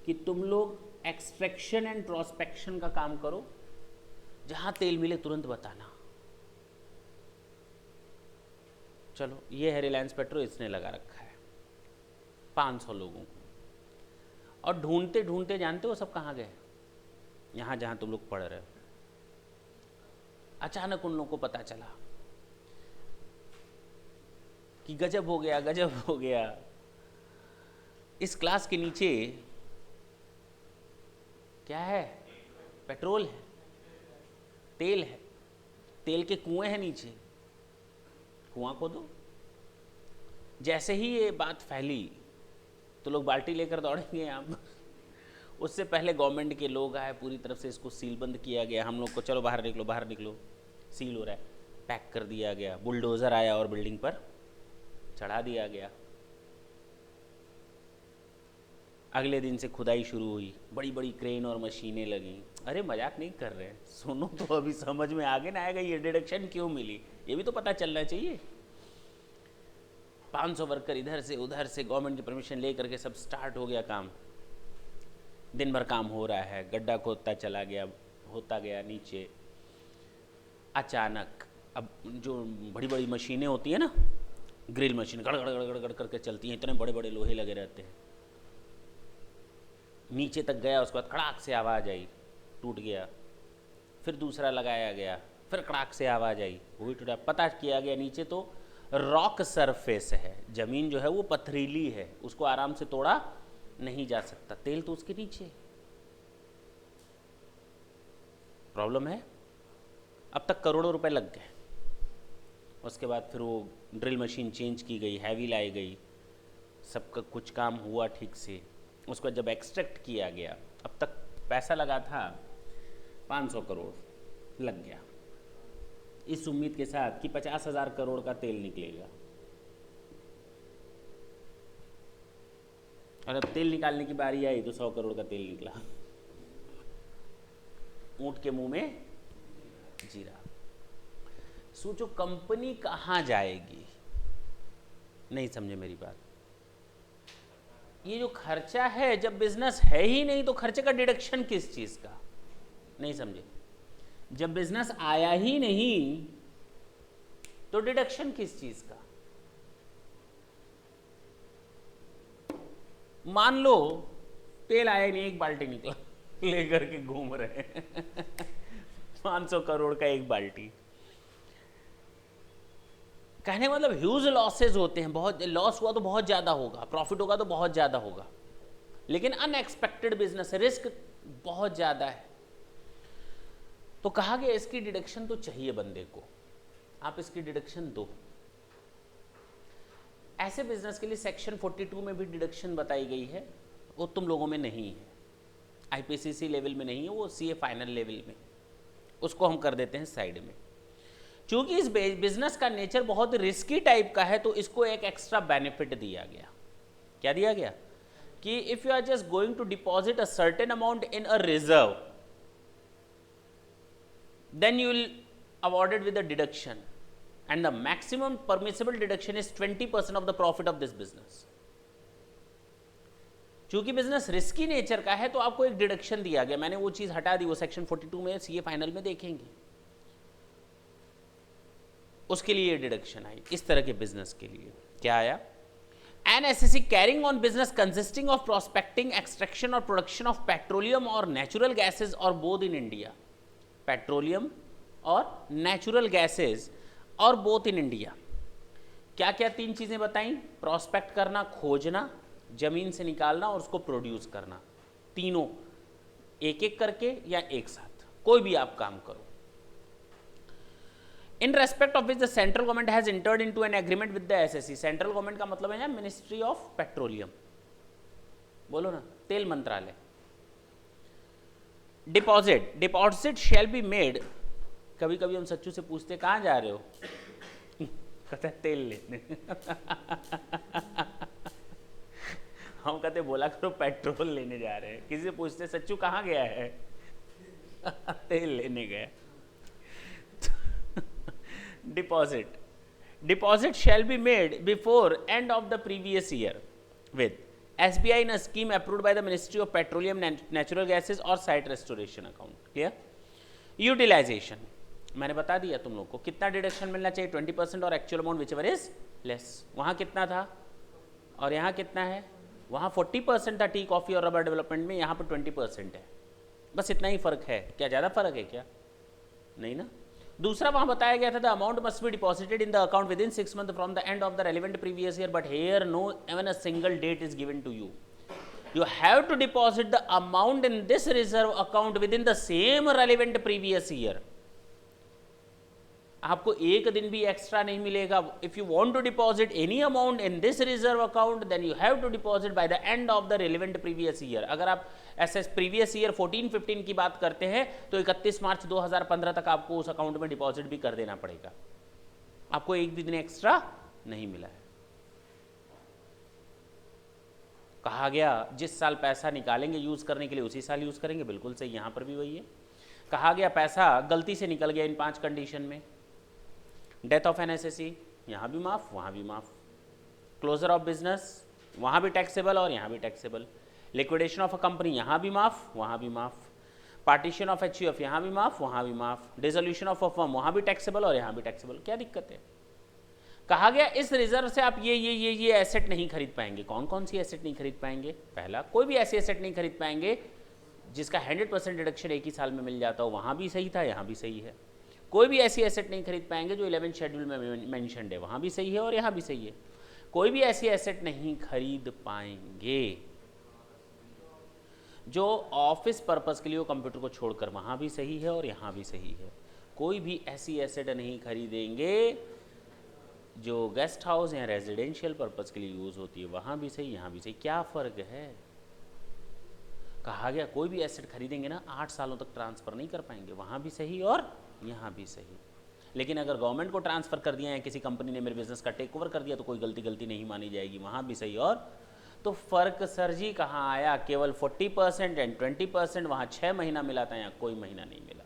कि तुम लोग एक्सट्रैक्शन एंड प्रोस्पेक्शन का काम करो जहां तेल मिले तुरंत बताना। चलो ये है रिलायंस पेट्रोल, इसने लगा रखा है 500 लोगों को, और ढूंढते ढूंढते जानते हो सब कहाँ गए? यहाँ जहाँ तुम लोग पढ़ रहे हो। अचानक उन लोगों को पता चला कि गजब हो गया, गजब हो गया, इस क्लास के नीचे क्या है? पेट्रोल है, तेल है, तेल के कुएं हैं नीचे, कुआं खोदो। जैसे ही ये बात फैली तो लोग बाल्टी लेकर दौड़ेंगे यहाँ पर। उससे पहले गवर्नमेंट के लोग आए, पूरी तरफ से इसको सील बंद किया गया। हम लोग को चलो बाहर निकलो, बाहर निकलो, सील हो रहा है, पैक कर दिया गया। बुलडोज़र आया और बिल्डिंग पर चढ़ा दिया गया। अगले दिन से खुदाई शुरू हुई, बड़ी बड़ी क्रेन और मशीनें लगी। अरे मजाक नहीं कर रहे हैं, सुनो तो अभी समझ में आगे ना आएगा ये डिडक्शन क्यों मिली, ये भी तो पता चलना चाहिए। 500 वर्कर इधर से उधर से गवर्नमेंट की परमिशन लेकर के सब स्टार्ट हो गया काम। दिन भर काम हो रहा है, गड्ढा खोदता चला गया, होता गया नीचे। अचानक अब जो बड़ी बड़ी मशीनें होती हैं ना, ग्रिल मशीन गड़ गड़ गड़ गड़ गड़ करके चलती हैं, इतने बड़े बड़े लोहे लगे रहते हैं। नीचे तक गया, उसके बाद कड़ाक से आवाज़ आई, टूट गया। फिर दूसरा लगाया गया, फिर कड़ाक से आवाज़ आई, वो भी टूटा। पता किया गया नीचे तो रॉक सरफेस है, ज़मीन जो है वो पथरीली है, उसको आराम से तोड़ा नहीं जा सकता। तेल तो उसके नीचे। प्रॉब्लम है। अब तक करोड़ों रुपए लग गए। उसके बाद फिर वो ड्रिल मशीन चेंज की गई, हैवी लाई गई, सबका कुछ काम हुआ ठीक से। उसको जब एक्सट्रैक्ट किया गया, अब तक पैसा लगा था 500 करोड़, लग गया इस उम्मीद के साथ कि 50,000 करोड़ का तेल निकलेगा। और अब तेल निकालने की बारी आई तो 100 करोड़ का तेल निकला। ऊंट के मुंह में जीरा। सोचो कंपनी कहाँ जाएगी? नहीं समझे मेरी बात। ये जो खर्चा है, जब बिजनेस है ही नहीं तो खर्चे का डिडक्शन किस चीज का? नहीं समझे। जब बिजनेस आया ही नहीं तो डिडक्शन किस चीज का? मान लो तेल आया ही नहीं, एक बाल्टी निकला, लेकर के घूम रहे हैं 500 करोड़ का एक बाल्टी। कहने का मतलब ह्यूज लॉसेज होते हैं, बहुत लॉस हुआ तो बहुत ज़्यादा होगा, प्रॉफिट होगा तो बहुत ज़्यादा होगा, लेकिन अनएक्सपेक्टेड बिजनेस, रिस्क बहुत ज़्यादा है। तो कहा गया इसकी डिडक्शन तो चाहिए बंदे को, आप इसकी डिडक्शन दो। ऐसे बिजनेस के लिए सेक्शन 42 में भी डिडक्शन बताई गई है, वो तुम लोगों में नहीं है, आईपीसीसी लेवल में नहीं है, वो सीए फाइनल लेवल में, उसको हम कर देते हैं साइड में। चूंकि इस बिजनेस का नेचर बहुत रिस्की टाइप का है तो इसको एक एक्स्ट्रा बेनिफिट दिया गया। क्या दिया गया? कि if you are just going to deposit a certain amount in a reserve, then you will awarded with a deduction, and the maximum permissible deduction is 20% of the profit of this business. चूंकि business risky nature का है तो आपको एक deduction दिया गया। मैंने वो चीज हटा दी, वो सेक्शन 42 में सीए फाइनल में देखेंगे, उसके लिए डिडक्शन आई। इस तरह के बिजनेस के लिए क्या आया? An SEC carrying on business consisting of prospecting, extraction or production of petroleum or natural gases or both in India. Petroleum और नेचुरल गैसेस और बोथ इन इंडिया। क्या क्या 3 चीज़ें बताई? प्रोस्पेक्ट करना, खोजना, जमीन से निकालना और उसको प्रोड्यूस करना। तीनों एक एक करके या एक साथ, कोई भी आप काम करो। इन respect of which the central government has entered into an agreement with the assessee. Central government का मतलब है मिनिस्ट्री ऑफ पेट्रोलियम, बोलो ना, तेल मंत्रालय। Deposit shall be made. कभी कभी हम सच्चू से पूछते कहाँ जा रहे हो कहते हैं तेल लेने हम कहते बोला करो पेट्रोल लेने जा रहे हैं। किसी से पूछते सच्चू कहाँ गया है तेल लेने गया। Deposit shall be made before and of the previous year with SBI in a scheme approved by the Ministry of Petroleum, Natural Gases और Site Restoration Account. Clear? Utilisation मैंने बता दिया तुम लोग को, कितना डिडक्शन मिलना चाहिए 20% और actual amount which ever is less. वहाँ कितना था और यहाँ कितना है, वहाँ 40% था टी कॉफ़ी और रबर डेवलपमेंट में, यहाँ पर 20% है, बस इतना ही फ़र्क है। क्या ज़्यादा फ़र्क है क्या? नहीं ना। दूसरा वहाँ बताया गया था the amount must be deposited in the account within 6 month from the end of the relevant previous year, but here no even a single date is given to you. You have to deposit the amount in this reserve account within the same relevant previous year. आपको एक दिन भी extra नहीं मिलेगा। If you want to deposit any amount in this reserve account then you have to deposit by the end of the relevant previous year. अगर आप ऐसे previous year 14-15 की बात करते हैं तो 31 मार्च 2015 तक आपको उस अकाउंट में डिपॉजिट भी कर देना पड़ेगा। आपको एक भी दिन एक्स्ट्रा नहीं मिला है। कहा गया जिस साल पैसा निकालेंगे यूज़ करने के लिए उसी साल यूज़ करेंगे, बिल्कुल सही, यहाँ पर भी वही है। कहा गया पैसा गलती से निकल गया इन 5 कंडीशन में, डेथ ऑफ एनएसएससी यहाँ भी माफ़ वहाँ भी माफ़, क्लोजर ऑफ बिजनेस वहाँ भी टैक्सेबल और यहाँ भी taxable, liquidation of a company यहाँ भी माफ़ वहाँ भी माफ़, पार्टीशन ऑफ एचयूएफ यहाँ भी माफ़ वहाँ भी माफ़, डिसोल्यूशन ऑफ अ फर्म वहाँ भी टैक्सेबल और यहाँ भी टैक्सेबल। क्या दिक्कत है? कहा गया इस रिजर्व से आप ये एसेट नहीं खरीद पाएंगे। कौन कौन सी एसेट नहीं खरीद पाएंगे? पहला, कोई भी ऐसी एसेट नहीं खरीद पाएंगे जिसका 100% डिडक्शन एक ही साल में मिल जाता हो, वहाँ भी सही था यहाँ भी सही है। कोई भी ऐसी एसेट नहीं खरीद पाएंगे जो 11 शेड्यूल में मेंशन्ड है, वहाँ भी सही है और यहाँ भी सही है। कोई भी ऐसी एसेट नहीं खरीद पाएंगे जो ऑफिस पर्पज़ के लिए हो कंप्यूटर को छोड़कर, वहाँ भी सही है और यहाँ भी सही है। कोई भी ऐसी एसेट नहीं खरीदेंगे जो गेस्ट हाउस या रेजिडेंशियल पर्पज़ के लिए यूज़ होती है, वहाँ भी सही यहाँ भी सही। क्या फ़र्क है? कहा गया कोई भी एसेट खरीदेंगे ना 8 सालों तक ट्रांसफ़र नहीं कर पाएंगे, वहाँ भी सही और यहाँ भी सही। लेकिन अगर गवर्नमेंट को ट्रांसफ़र कर दिया या किसी कंपनी ने मेरे बिज़नेस का टेक ओवर कर दिया तो कोई गलती नहीं मानी जाएगी, वहाँ भी सही और। तो फ़र्क सर जी कहाँ आया? केवल 40% एंड 20%, वहाँ 6 महीना मिला था, यहाँ कोई महीना नहीं मिला।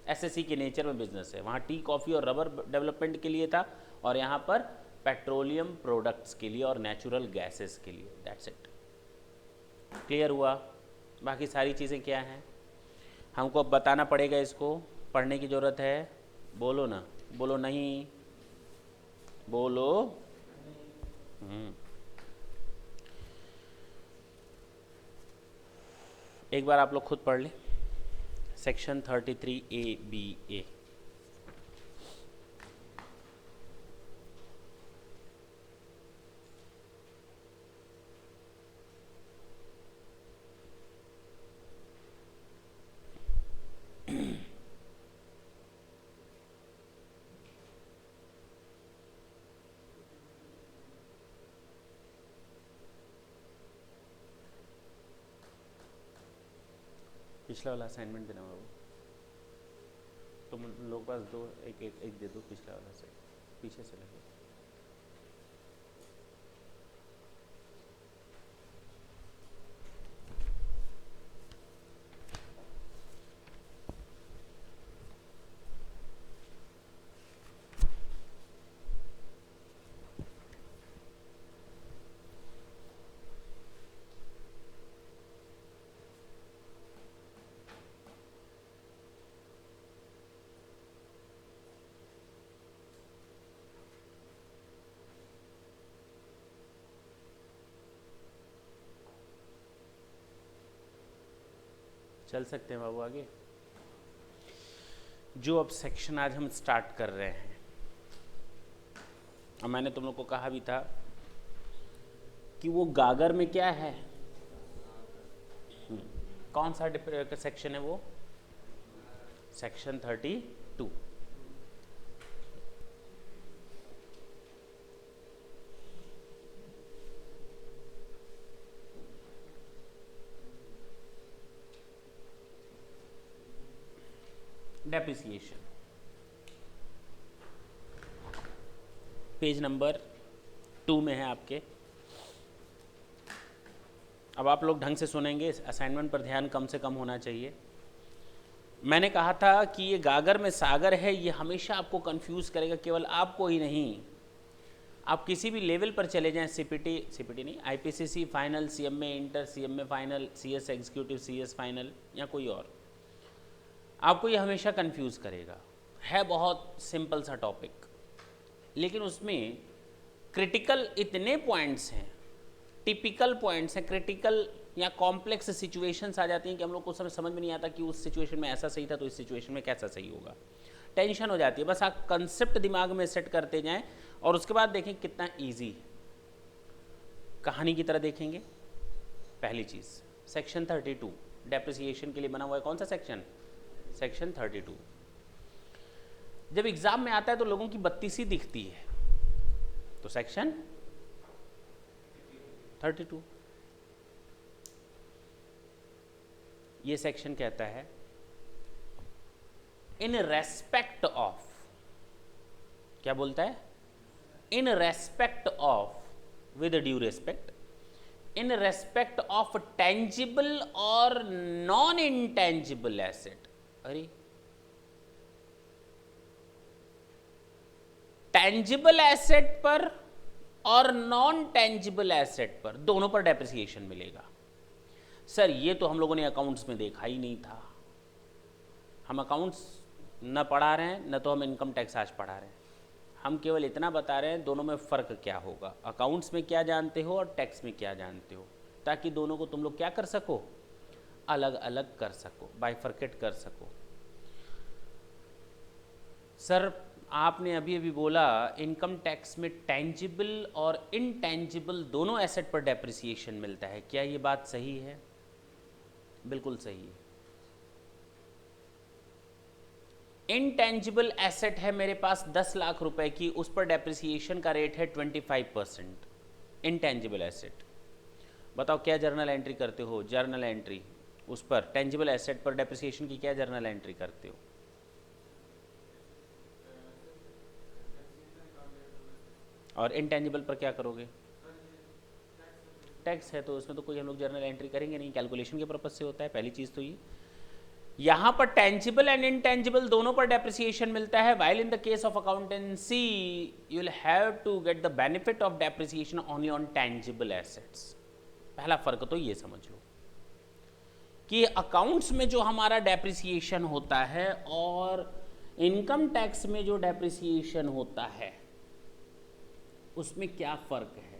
एसएससी के नेचर में बिजनेस है, वहाँ टी कॉफ़ी और रबर डेवलपमेंट के लिए था और यहाँ पर पेट्रोलियम प्रोडक्ट्स के लिए और नेचुरल गैसेस के लिए। That's it. क्लियर हुआ? बाकी सारी चीज़ें क्या हैं हमको अब बताना पड़ेगा, इसको पढ़ने की ज़रूरत है। बोलो ना, बोलो नहीं, बोलो। एक बार आप लोग खुद पढ़ लें सेक्शन 33A-BA। पिछला वाला असाइनमेंट देना बाबू, तुम लोग पास दो, एक दे दो पिछला वाला से, पीछे से लगे। चल सकते हैं बाबू आगे। जो अब सेक्शन आज हम स्टार्ट कर रहे हैं, और मैंने तुम लोग को कहा भी था कि वो गागर में क्या है, कौन सा सेक्शन है वो? सेक्शन 32। डेप्रिसिएशन, पेज नंबर 2 में है आपके। अब आप लोग ढंग से सुनेंगे, असाइनमेंट पर ध्यान कम से कम होना चाहिए। मैंने कहा था कि ये गागर में सागर है, ये हमेशा आपको कंफ्यूज करेगा, केवल आपको ही नहीं। आप किसी भी लेवल पर चले जाएं, सीपीटी नहीं, IPCC final, CMA inter, CMA final, CS executive, CS final या कोई और, आपको ये हमेशा कंफ्यूज करेगा, है बहुत सिंपल सा टॉपिक, लेकिन उसमें क्रिटिकल इतने पॉइंट्स हैं, टिपिकल पॉइंट्स हैं, क्रिटिकल या कॉम्प्लेक्स सिचुएशंस आ जाती हैं कि हम लोग को समझ में नहीं आता कि उस सिचुएशन में ऐसा सही था तो इस सिचुएशन में कैसा सही होगा, टेंशन हो जाती है। बस आप कंसेप्ट दिमाग में सेट करते जाएं और उसके बाद देखें कितना ईजी। कहानी की तरह देखेंगे। पहली चीज़ सेक्शन 32 डेप्रिसिएशन के लिए बना हुआ है। कौन सा सेक्शन? सेक्शन 32। जब एग्जाम में आता है तो लोगों की बत्ती सी दिखती है, तो सेक्शन 32 ये सेक्शन कहता है इन रेस्पेक्ट ऑफ, क्या बोलता है? इन respect of, with due respect, in respect of tangible और नॉन इंटेंजिबल एसेट। अरे टेंजिबल एसेट पर और नॉन टेंजिबल एसेट पर, दोनों पर डेप्रिसिएशन मिलेगा। सर ये तो हम लोगों ने अकाउंट्स में देखा ही नहीं था। हम अकाउंट्स न पढ़ा रहे हैं, न तो हम इनकम टैक्स आज पढ़ा रहे हैं। हम केवल इतना बता रहे हैं दोनों में फ़र्क क्या होगा, अकाउंट्स में क्या जानते हो और टैक्स में क्या जानते हो, ताकि दोनों को तुम लोग क्या कर सको, अलग अलग कर सको, बाइफर्केट कर सको। सर आपने अभी अभी बोला इनकम टैक्स में टेंजिबल और इनटेंजिबल दोनों एसेट पर डेप्रिसिएशन मिलता है, क्या ये बात सही है? बिल्कुल सही है। इनटेंजिबल एसेट है मेरे पास 10 लाख रुपए की, उस पर डेप्रिसिएशन का रेट है 25%। इनटेंजिबल एसेट, बताओ क्या जर्नल एंट्री करते हो? जर्नल एंट्री उस पर टेंजिबल एसेट पर डेप्रिसिएशन की क्या जर्नल एंट्री करते हो? और इनटेंजिबल पर क्या करोगे? टैक्स है तो उसमें तो कोई हम लोग जर्नल एंट्री करेंगे नहीं, कैलकुलेशन के पर्पज से होता है। पहली चीज़ तो ये, यहाँ पर टेंजिबल एंड इनटेंजिबल दोनों पर डेप्रिसिएशन मिलता है। While in the case of accountancy you will have to get the benefit of depreciation only on tangible assets. पहला फर्क तो ये समझ लो कि अकाउंट्स में जो हमारा डेप्रिसिएशन होता है और इनकम टैक्स में जो डेप्रिसिएशन होता है उसमें क्या फर्क है।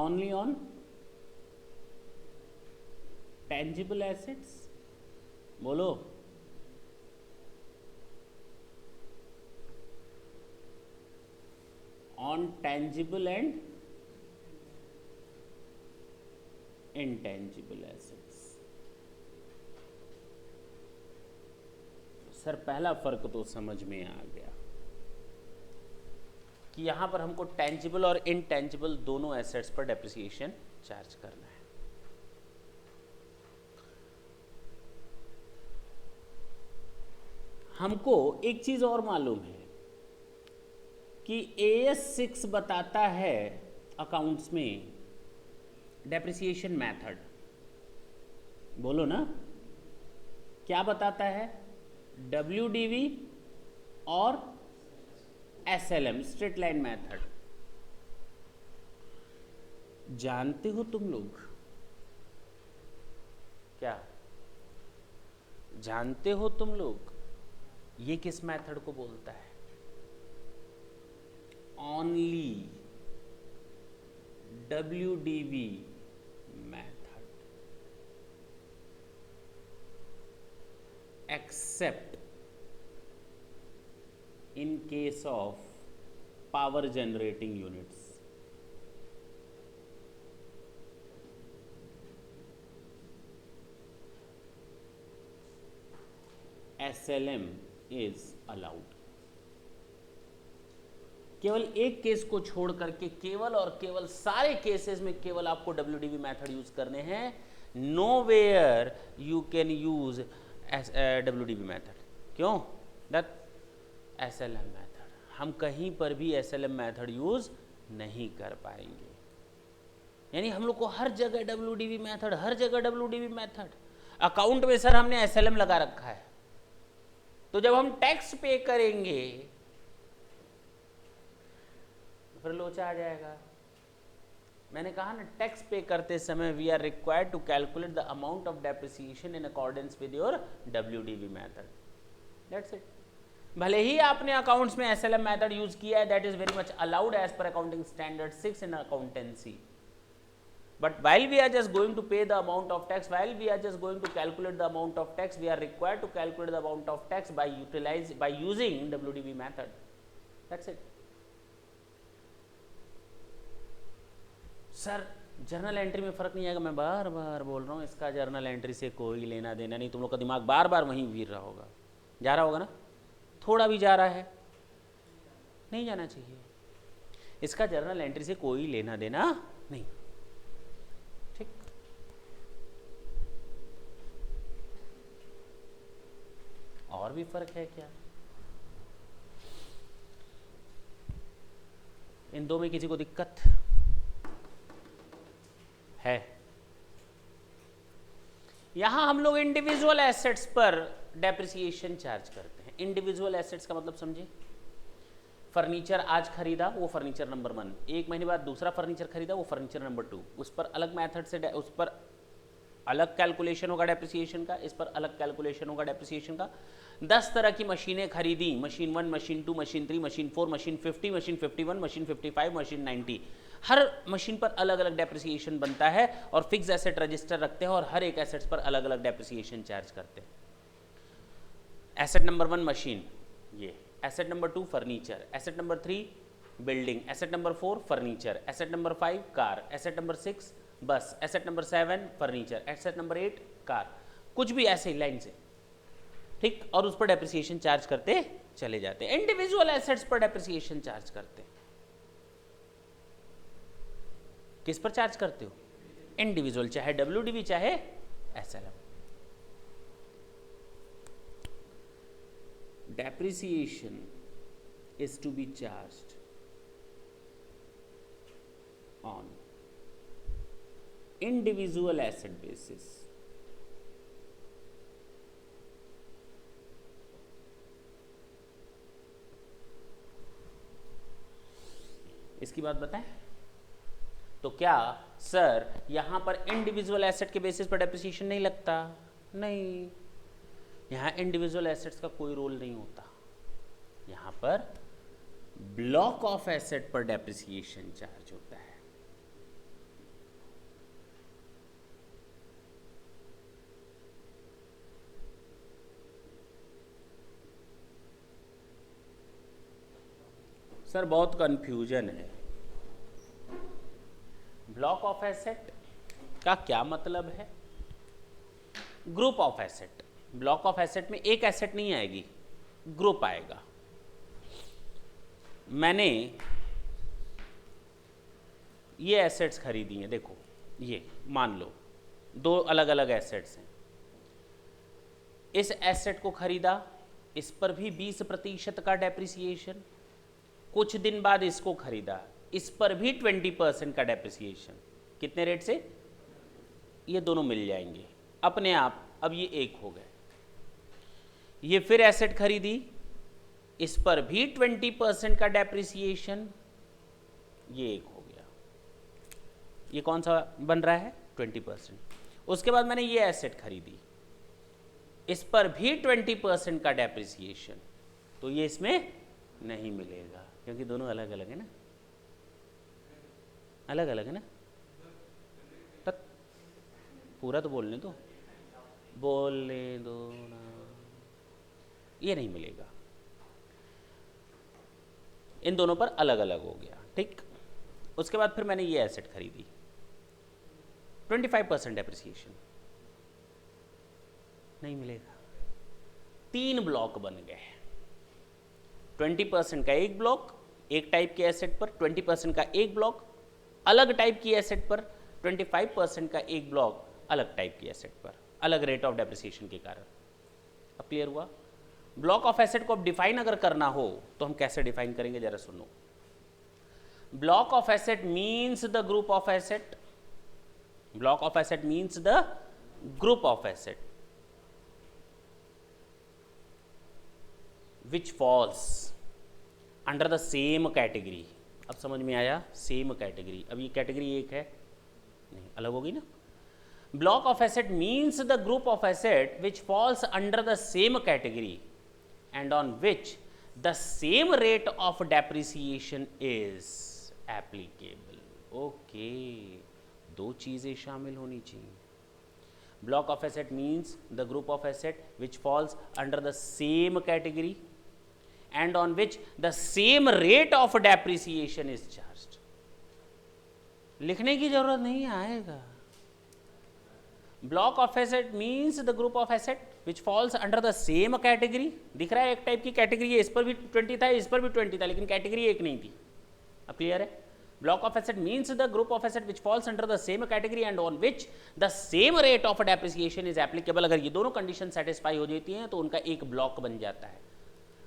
Only on tangible assets, बोलो। On tangible and intangible assets। Sir पहला फर्क तो समझ में आ गया कि यहां पर हमको टेंजिबल और इनटेंजिबल दोनों एसेट्स पर डेप्रिसिएशन चार्ज करना है। हमको एक चीज और मालूम है कि AS 6 बताता है अकाउंट्स में डेप्रिसिएशन मेथड, बोलो ना क्या बताता है? WDV और SLM, स्ट्रेट लाइन मेथड। जानते हो तुम लोग क्या? जानते हो तुम लोग ये किस मेथड को बोलता है? Only WDV method, except in case of power generating units। SLM is allowed। केवल एक केस को छोड़ करके केवल और केवल सारे केसेस में केवल आपको WDV मेथड यूज करने हैं। Nowhere you can use WDV method. क्यों? दैट SLM मेथड, हम कहीं पर भी SLM मेथड यूज नहीं कर पाएंगे। यानी हम लोग को हर जगह WDV मेथड, हर जगह WDV मेथड। अकाउंट में सर हमने एसएलएम लगा रखा है, तो जब हम टैक्स पे करेंगे फिर लोचा आ जाएगा। मैंने कहा ना, टैक्स पे करते समय we are required to calculate the amount of depreciation in accordance with your WDV method, that's it. भले ही आपने अकाउंट्स में एसएलएम मेथड यूज किया है, that is very much allowed as per accounting standard 6 in accountancy, but while we are just going to pay the amount of tax, while we are just going to calculate the amount of tax, we are required to calculate the amount of tax by using WDV method, that's it। Sir journal entry में फर्क नहीं आएगा, मैं बार बार बोल रहा हूँ, इसका journal entry से कोई लेना देना नहीं। तुम लोग का दिमाग बार बार वहीं गिर रहा होगा, जा रहा होगा ना, थोड़ा भी जा रहा है, नहीं जाना चाहिए। इसका जर्नल एंट्री से कोई लेना देना नहीं, ठीक। और भी फर्क है क्या? इन दो में किसी को दिक्कत है? यहां हम लोग इंडिविजुअल एसेट्स पर डेप्रिसिएशन चार्ज करते हैं। इंडिविजुअल एसेट्स का मतलब समझे, फर्नीचर आज खरीदा, वो फर्नीचर नंबर 1, एक महीने बाद दूसरा फर्नीचर खरीदा, वो फर्नीचर नंबर 2, उस पर अलग मेथड से उस पर अलग कैलकुलेशन होगा डेप्रिसिएशन का, इस पर अलग कैलकुलेशन होगा डेप्रिसिएशन का। 10 तरह की मशीनें खरीदी, machine 1, machine 2, machine 3, machine 4, machine 50, machine 51, machine 55, machine 90, हर मशीन पर अलग अलग डेप्रिसिएशन बनता है और फिक्स एसेट रजिस्टर रखते हैं और हर एक एसेट्स पर अलग अलग डेप्रिसिएशन चार्ज करते हैं। एसेट नंबर 1 मशीन, ये asset number 2 furniture, asset number 3 building, asset number 4 furniture, asset number 5 car, asset number 6 बस, asset number 7 furniture, asset number 8 car, कुछ भी ऐसे लाइन से, ठीक। और उस पर डेप्रिसिएशन चार्ज करते चले जाते हैं। इंडिविजुअल एसेट्स पर डेप्रिसिएशन चार्ज करते हैं। किस पर चार्ज करते हो? इंडिविजुअल, चाहे डब्ल्यूडीवी चाहे SLM. Depreciation is to be charged on individual asset basis. इसकी बात बताएं तो क्या सर यहां पर इंडिविजुअल एसेट के बेसिस पर डेप्रिसिएशन नहीं लगता? नहीं, यहां इंडिविजुअल एसेट्स का कोई रोल नहीं होता। यहां पर ब्लॉक ऑफ एसेट पर डेप्रिसिएशन चार्ज होता है। सर बहुत कंफ्यूजन है। ब्लॉक ऑफ एसेट का क्या मतलब है? Group of asset. Block of asset में एक एसेट नहीं आएगी, ग्रुप आएगा। मैंने ये एसेट्स खरीदी हैं, देखो ये मान लो 2 अलग अलग एसेट्स हैं। इस एसेट को खरीदा, इस पर भी 20% का डेप्रिसिएशन। कुछ दिन बाद इसको खरीदा, इस पर भी 20% का डेप्रिसिएशन। कितने रेट से? ये दोनों मिल जाएंगे अपने आप। अब ये एक हो गए। ये फिर एसेट खरीदी, इस पर भी 20% का डेप्रिसिएशन, ये एक हो गया। ये कौन सा बन रहा है? 20%। उसके बाद मैंने ये एसेट खरीदी, इस पर भी 20% का डेप्रिसिएशन, तो ये इसमें नहीं मिलेगा क्योंकि दोनों अलग अलग है ना, अलग अलग है ना। तक पूरा तो बोलने दो, बोलने दो ना, ये नहीं मिलेगा। इन दोनों पर अलग अलग हो गया, ठीक। उसके बाद फिर मैंने ये एसेट खरीदी, 25% डेप्रिसिएशन, नहीं मिलेगा। 3 ब्लॉक बन गए। 20% का एक ब्लॉक एक टाइप के एसेट पर, 20% का एक ब्लॉक अलग टाइप की एसेट पर, 25% का एक ब्लॉक अलग टाइप की एसेट पर, अलग रेट ऑफ डेप्रिसिएशन के कारण। अब क्लियर हुआ? ब्लॉक ऑफ एसेट को अब डिफाइन अगर करना हो तो हम कैसे डिफाइन करेंगे, जरा सुनो। Block of asset means the group of asset. Block of asset means the group of asset. Which falls under the same category. अब समझ में आया, सेम कैटेगरी। अब ये कैटेगरी एक है नहीं, अलग होगी ना। Block of asset means the group of asset which falls under the same category and on which the same rate of depreciation is applicable. Okay, दो चीजें शामिल होनी चाहिए। Block of asset means the group of asset which falls under the same category and on which the same rate of depreciation is charged। लिखने की जरूरत नहीं आएगा। Block of asset means the group of asset which falls under the same category. दिख रहा है एक type की कैटेगरी है, इस पर भी 20 था, इस पर भी 20 था, लेकिन कैटेगरी एक नहीं थी। अब क्लियर है? Block of asset means the group of asset which falls under the same category and on which the same rate of depreciation is applicable. अगर ये दोनों कंडीशन सेटिस्फाई हो जाती हैं तो उनका एक ब्लॉक बन जाता है।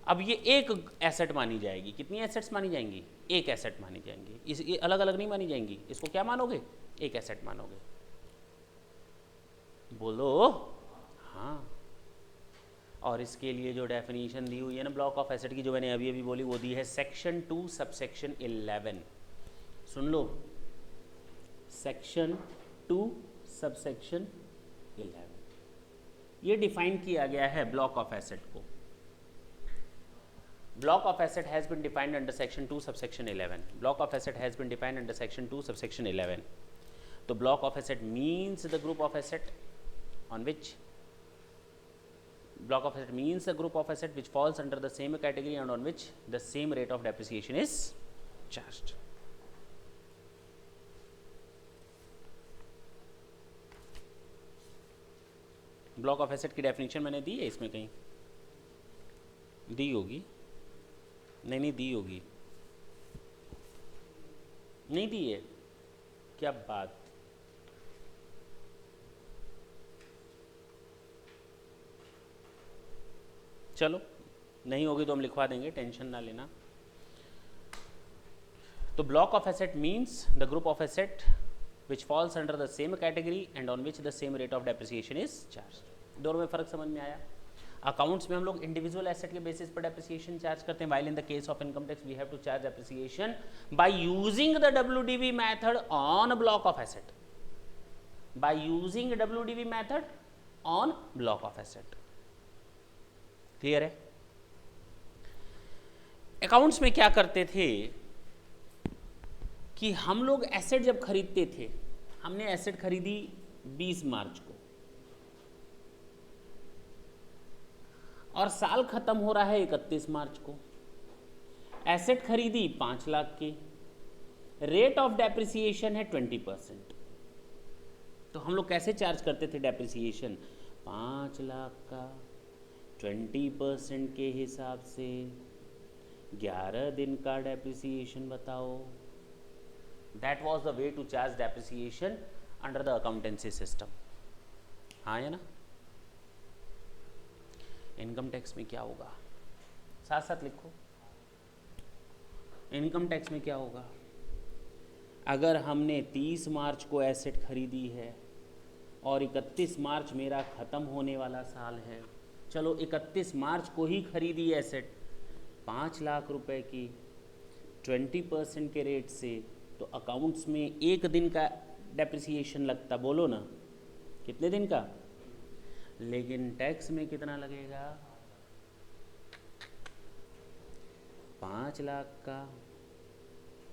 अब ये एक एसेट मानी जाएगी। कितनी एसेट्स मानी जाएंगी? एक एसेट मानी जाएंगी। ये अलग अलग नहीं मानी जाएंगी। इसको क्या मानोगे? एक एसेट मानोगे। बोलो हाँ। और इसके लिए जो डेफिनेशन दी हुई है ना ब्लॉक ऑफ एसेट की, जो मैंने अभी अभी बोली, वो दी है सेक्शन 2 सबसेक्शन 11। सुन लो, सेक्शन 2 सबसेक्शन 11 ये डिफाइन किया गया है ब्लॉक ऑफ एसेट को। Block of asset has been defined under section 2 subsection 11. Block of asset has been defined under section 2 subsection 11. So block of asset means the group of asset on which block of asset means the group of asset which falls under the same category and on which the same rate of depreciation is charged. Block of asset की definition मैंने दी है इसमें, कहीं दी होगी? नहीं दी होगी, नहीं दी है। क्या बात। चलो नहीं होगी तो हम लिखवा देंगे, टेंशन ना लेना। तो block of asset means the group of asset which falls under the same category and on which the same rate of depreciation is charge. दोनों में फर्क समझ में आया? अकाउंट्स में हम लोग इंडिविजुअल एसेट के बेसिस पर डेप्रिसिएशन चार्ज करते हैं, while in the case of income tax we have to charge depreciation by using the WDV method on block of asset. By using WDV method on block of asset. Clear है? Accounts में क्या करते थे कि हम लोग asset जब खरीदते थे, हमने एसेट खरीदी 20 मार्च को और साल खत्म हो रहा है 31 मार्च को। एसेट खरीदी 5 लाख की, रेट ऑफ डेप्रिसिएशन है 20%। तो हम लोग कैसे चार्ज करते थे डेप्रिसिएशन? 5 लाख का 20% के हिसाब से 11 दिन का डेप्रिसिएशन बताओ। That was the way to charge depreciation under the accountancy system. हाँ या ना? इनकम टैक्स में क्या होगा? साथ साथ लिखो। इनकम टैक्स में क्या होगा? अगर हमने 30 मार्च को एसेट खरीदी है और 31 मार्च मेरा ख़त्म होने वाला साल है, चलो 31 मार्च को ही खरीदी एसेट 5 लाख रुपए की 20% के रेट से, तो अकाउंट्स में एक दिन का डेप्रिसिएशन लगता। बोलो ना, कितने दिन का? लेकिन टैक्स में कितना लगेगा? 5 लाख का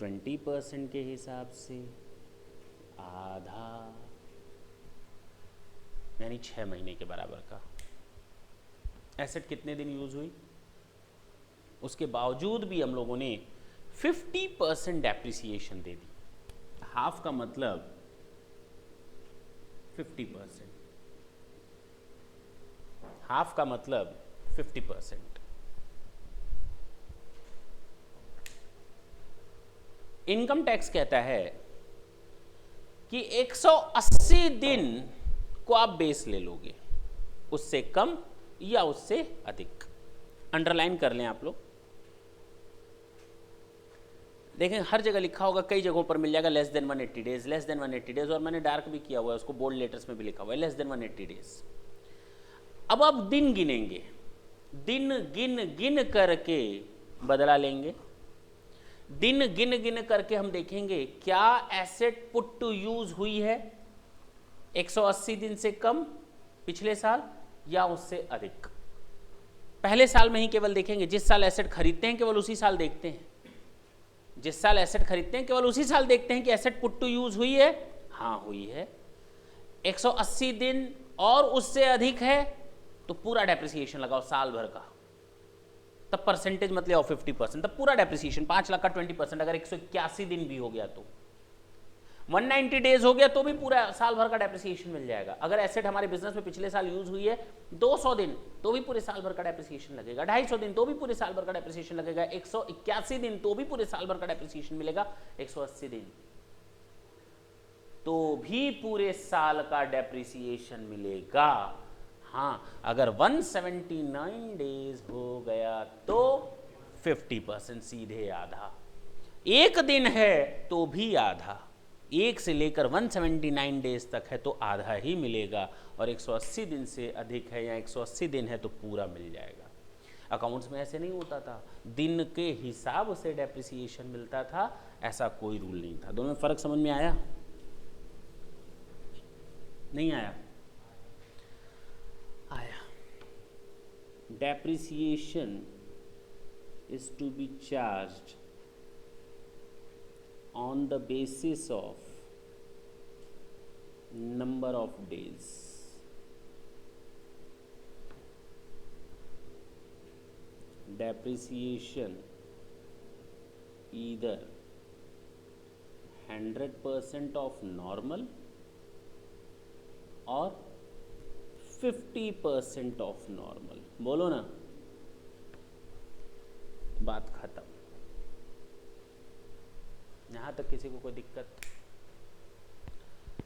20% के हिसाब से आधा, यानी 6 महीने के बराबर का। एसेट कितने दिन यूज हुई? उसके बावजूद भी हम लोगों ने 50% डेप्रिसिएशन दे दी। हाफ का मतलब 50%, हाफ का मतलब 50%। इनकम टैक्स कहता है कि 180 दिन को आप बेस ले लोगे, उससे कम या उससे अधिक। अंडरलाइन कर लें आप लोग, देखें हर जगह लिखा होगा, कई जगहों पर मिल जाएगा less than 180 days, less than 180 days, और मैंने डार्क भी किया हुआ है उसको, बोल्ड लेटर्स में भी लिखा हुआ है लेस देन 180 डेज। अब आप दिन गिनेंगे, दिन गिन गिन करके बदला लेंगे। दिन गिन गिन करके हम देखेंगे क्या एसेट पुट टू यूज हुई है 180 दिन से कम पिछले साल या उससे अधिक। पहले साल में ही केवल देखेंगे, जिस साल एसेट खरीदते हैं केवल उसी साल देखते हैं, जिस साल एसेट खरीदते हैं केवल उसी साल देखते हैं कि एसेट पुट टू यूज हुई है, हाँ हुई है। 180 दिन और उससे अधिक है तो पूरा डेप्रिसिएशन लगाओ साल भर का, तब परसेंटेज मत ले आओ 50%, तब पूरा डेप्रिसिएशन 5 लाख का 20%। अगर 181 दिन भी हो गया तो 190 डेज हो गया तो भी पूरा साल भर का डेप्रिसिएशन मिल जाएगा। अगर एसेट हमारे बिजनेस में पिछले साल यूज हुई है 200 दिन तो भी पूरे साल भर का डेप्रिसिएशन लगेगा, 250 दिन तो भी पूरे साल भर का डेप्रिसिएशन लगेगा, 181 दिन तो भी पूरे साल भर का डेप्रिसिएशन मिलेगा, 180 दिन तो भी पूरे साल का डेप्रिसिएशन मिलेगा। हाँ, अगर 179 डेज हो गया तो 50% सीधे आधा, एक दिन है तो भी आधा, एक से लेकर 179 डेज तक है तो आधा ही मिलेगा, और 180 दिन से अधिक है या 180 दिन है तो पूरा मिल जाएगा। अकाउंट्स में ऐसे नहीं होता था, दिन के हिसाब से डेप्रिसिएशन मिलता था, ऐसा कोई रूल नहीं था। दोनों में फर्क समझ में आया? नहीं आया? आया। Depreciation is to be charged on the basis of number of days. Depreciation either 100% of normal or 50% of normal। बोलो ना, बात खत्म। यहाँ तक किसी को कोई दिक्कत?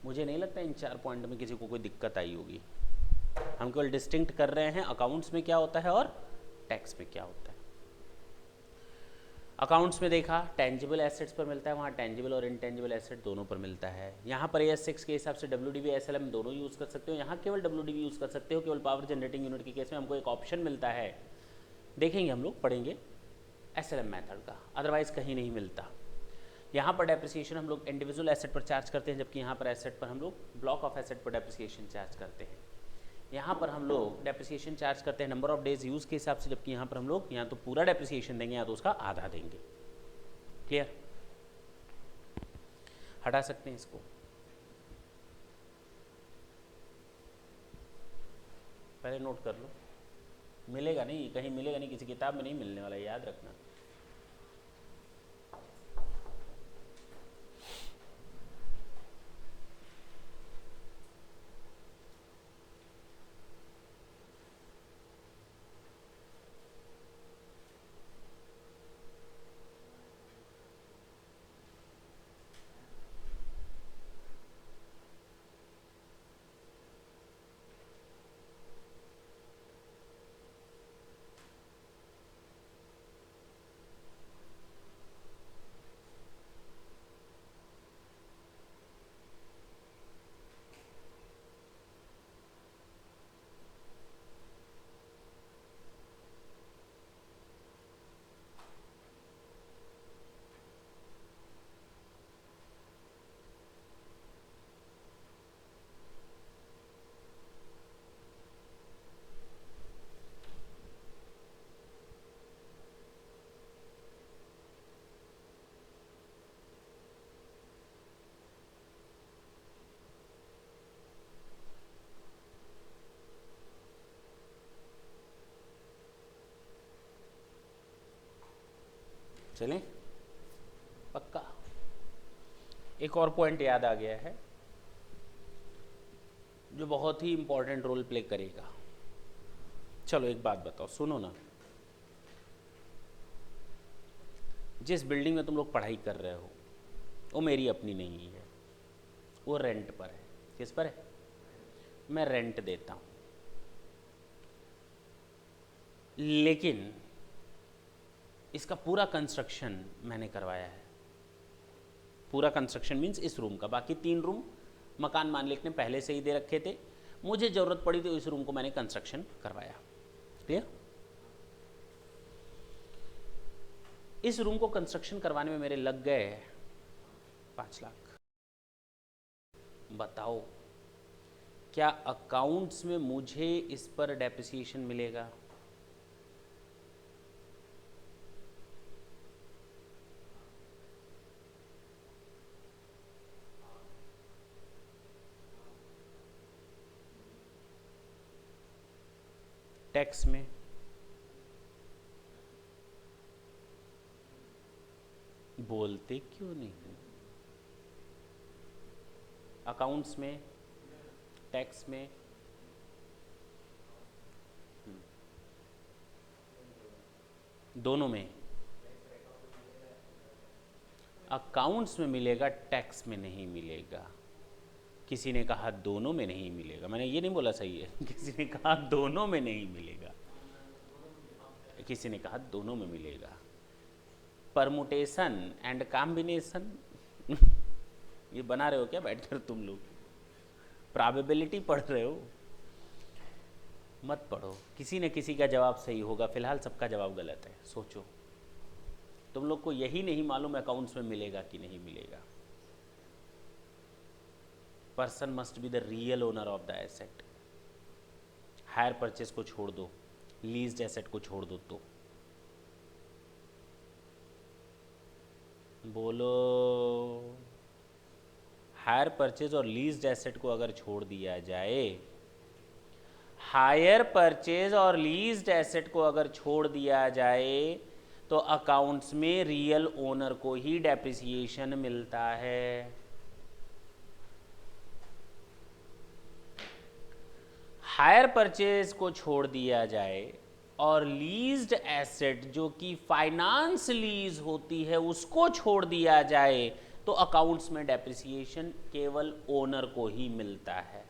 मुझे नहीं लगता इन 4 पॉइंट में किसी को कोई दिक्कत आई होगी। हम केवल डिस्टिंक्ट कर रहे हैं अकाउंट्स में क्या होता है और टैक्स में क्या होता है। अकाउंट्स में देखा टेंजिबल एसेट्स पर मिलता है, वहाँ टेंजिबल और इनटेंजिबल एसेट दोनों पर मिलता है। यहाँ पर AS6 के हिसाब से WDV SLM दोनों यूज़ कर सकते हो, यहाँ केवल WDV यूज़ कर सकते हो। केवल पावर जनरेटिंग यूनिट के केस में हमको एक ऑप्शन मिलता है, देखेंगे हम लोग, पढ़ेंगे SLM मेथड का, अदरवाइज कहीं नहीं मिलता। यहाँ पर डेप्रिसिएशन हम लोग इंडिविजुअल एसेट पर चार्ज करते हैं, जबकि यहाँ पर एसेट पर हम लोग ब्लॉक ऑफ एसेट पर डेप्रिसिएशन चार्ज करते हैं। यहाँ पर हम लोग डेप्रिसिएशन चार्ज करते हैं नंबर ऑफ डेज यूज़ के हिसाब से, जबकि यहाँ पर हम लोग या तो पूरा डेप्रिसिएशन देंगे या तो उसका आधा देंगे। क्लियर? हटा सकते हैं इसको, पहले नोट कर लो। मिलेगा नहीं, कहीं मिलेगा नहीं, किसी किताब में नहीं मिलने वाला, याद रखना। चलें? पक्का? एक और पॉइंट याद आ गया है जो बहुत ही इंपॉर्टेंट रोल प्ले करेगा। चलो एक बात बताओ, सुनो ना, जिस बिल्डिंग में तुम लोग पढ़ाई कर रहे हो वो मेरी अपनी नहीं है, वो रेंट पर है। किस पर है? मैं रेंट देता हूँ, लेकिन इसका पूरा कंस्ट्रक्शन मैंने करवाया है। पूरा कंस्ट्रक्शन मीन्स इस रूम का, बाकी 3 रूम मकान मालिक ने पहले से ही दे रखे थे, मुझे ज़रूरत पड़ी तो इस रूम को मैंने कंस्ट्रक्शन करवाया। क्लियर? इस रूम को कंस्ट्रक्शन करवाने में मेरे लग गए 5 लाख। बताओ क्या अकाउंट्स में मुझे इस पर डेप्रिसिएशन मिलेगा? टैक्स में? बोलते क्यों नहीं? अकाउंट्स में, टैक्स में? दोनों में? अकाउंट्स में मिलेगा, टैक्स में नहीं मिलेगा। किसी ने कहा दोनों में नहीं मिलेगा, मैंने ये नहीं बोला, सही है। किसी ने कहा दोनों में नहीं मिलेगा, किसी ने कहा दोनों में मिलेगा। परमुटेशन एंड कॉम्बिनेशन ये बना रहे हो क्या बैठकर तुम लोग? प्रोबेबिलिटी पढ़ रहे हो? मत पढ़ो, किसी न किसी का जवाब सही होगा। फिलहाल सबका जवाब गलत है। सोचो, तुम लोग को यही नहीं मालूम अकाउंट्स में मिलेगा कि नहीं मिलेगा। Person must be the real owner of the asset. Hire purchase को छोड़ दो, लीज्ड एसेट को छोड़ दो तो बोलो। हायर परचेज और लीज्ड एसेट को अगर छोड़ दिया जाए, हायर परचेज और लीज्ड एसेट को अगर छोड़ दिया जाए तो अकाउंट्स में रियल ओनर को ही डेप्रिसिएशन मिलता है। हायर परचेज को छोड़ दिया जाए और लीज्ड एसेट जो कि फाइनेंस लीज होती है उसको छोड़ दिया जाए तो अकाउंट्स में डेप्रिसिएशन केवल ओनर को ही मिलता है।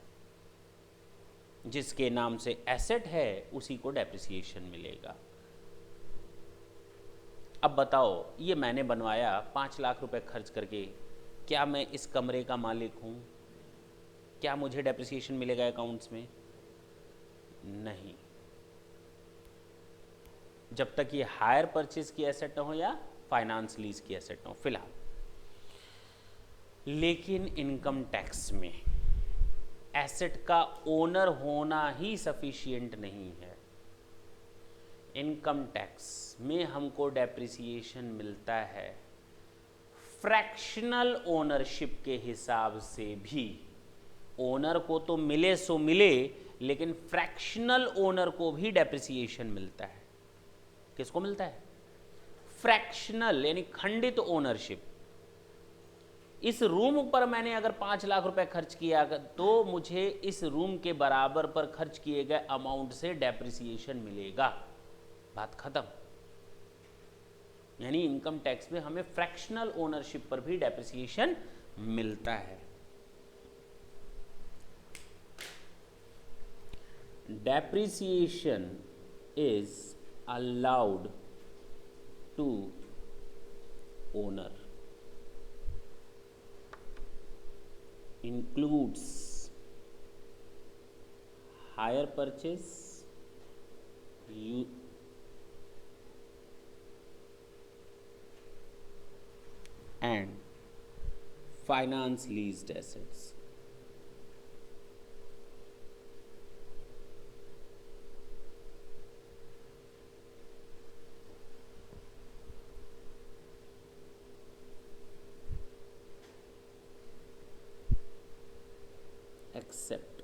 जिसके नाम से एसेट है उसी को डेप्रिसिएशन मिलेगा। अब बताओ, ये मैंने बनवाया 5 लाख रुपए खर्च करके, क्या मैं इस कमरे का मालिक हूं? क्या मुझे डेप्रिसिएशन मिलेगा अकाउंट्स में? नहीं, जब तक ये हायर परचेज की एसेट ना हो या फाइनेंस लीज की एसेट ना हो फिलहाल। लेकिन इनकम टैक्स में एसेट का ओनर होना ही सफिशिएंट नहीं है। इनकम टैक्स में हमको डेप्रिसिएशन मिलता है फ्रैक्शनल ओनरशिप के हिसाब से भी। ओनर को तो मिले सो मिले, लेकिन फ्रैक्शनल ओनर को भी डेप्रिसिएशन मिलता है। किसको मिलता है? फ्रैक्शनल यानी खंडित ओनरशिप। इस रूम पर मैंने अगर 5 लाख रुपए खर्च किया तो मुझे इस रूम के बराबर पर खर्च किए गए अमाउंट से डेप्रिसिएशन मिलेगा। बात खत्म। यानी इनकम टैक्स में हमें फ्रैक्शनल ओनरशिप पर भी डेप्रिसिएशन मिलता है। Depreciation is allowed to owner, includes hire purchase, and finance leased assets. Except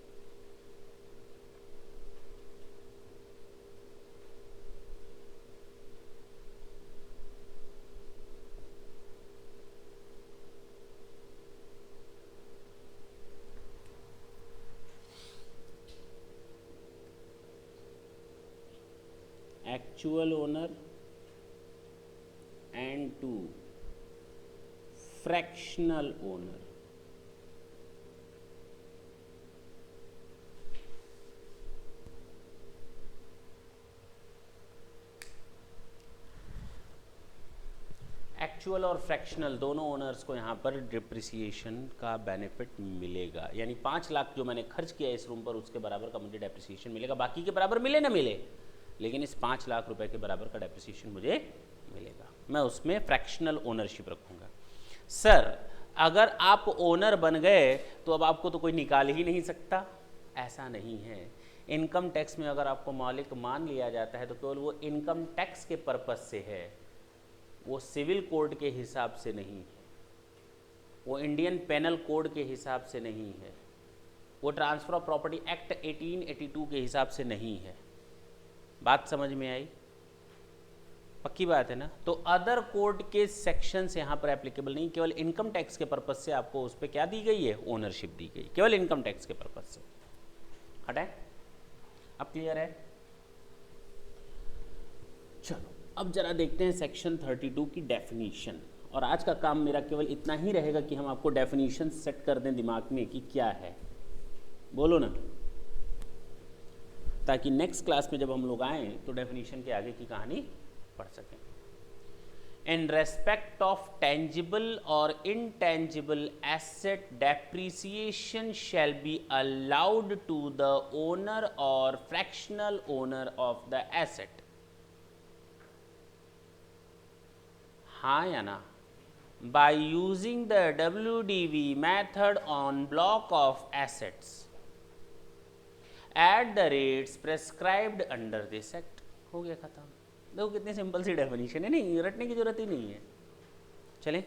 actual owner and to fractional owner. Actual और फ्रैक्शनल दोनों ओनर्स को यहाँ पर डिप्रिसिएशन का बेनिफिट मिलेगा। यानी 5 लाख जो मैंने खर्च किया इस रूम पर उसके बराबर का मुझे डेप्रिसिएशन मिलेगा। बाकी के बराबर मिले ना मिले, लेकिन इस 5 लाख रुपए के बराबर का डेप्रिसिएशन मुझे मिलेगा। मैं उसमें फ्रैक्शनल ओनरशिप रखूँगा। सर अगर आप ओनर बन गए तो अब आपको तो कोई निकाल ही नहीं सकता, ऐसा नहीं है। इनकम टैक्स में अगर आपको मालिक मान लिया जाता है तो केवल वो इनकम टैक्स के पर्पस से है, वो सिविल कोड के हिसाब से नहीं है, वो इंडियन पेनल कोड के हिसाब से नहीं है, वो ट्रांसफ़र ऑफ प्रॉपर्टी एक्ट 1882 के हिसाब से नहीं है। बात समझ में आई? पक्की बात है ना? तो अदर कोड के सेक्शंस यहाँ पर एप्लीकेबल नहीं, केवल इनकम टैक्स के पर्पज से आपको उस पर क्या दी गई है, ओनरशिप दी गई, केवल इनकम टैक्स के पर्पज से। हटाए? अब क्लियर है? चलो अब जरा देखते हैं सेक्शन 32 की डेफिनीशन। और आज का काम मेरा केवल इतना ही रहेगा कि हम आपको डेफिनीशन सेट कर दें दिमाग में कि क्या है, बोलो ना, ताकि नेक्स्ट क्लास में जब हम लोग आए तो डेफिनीशन के आगे की कहानी पढ़ सकें। In respect of tangible or intangible asset, depreciation shall be allowed to the owner or fractional owner of the asset. हाँ या ना? By using the WDV method on block of assets at the rates prescribed under this act. हो गया खत्म। देखो कितनी simple सी definition है, नहीं रटने की जरूरत ही नहीं है। चलें,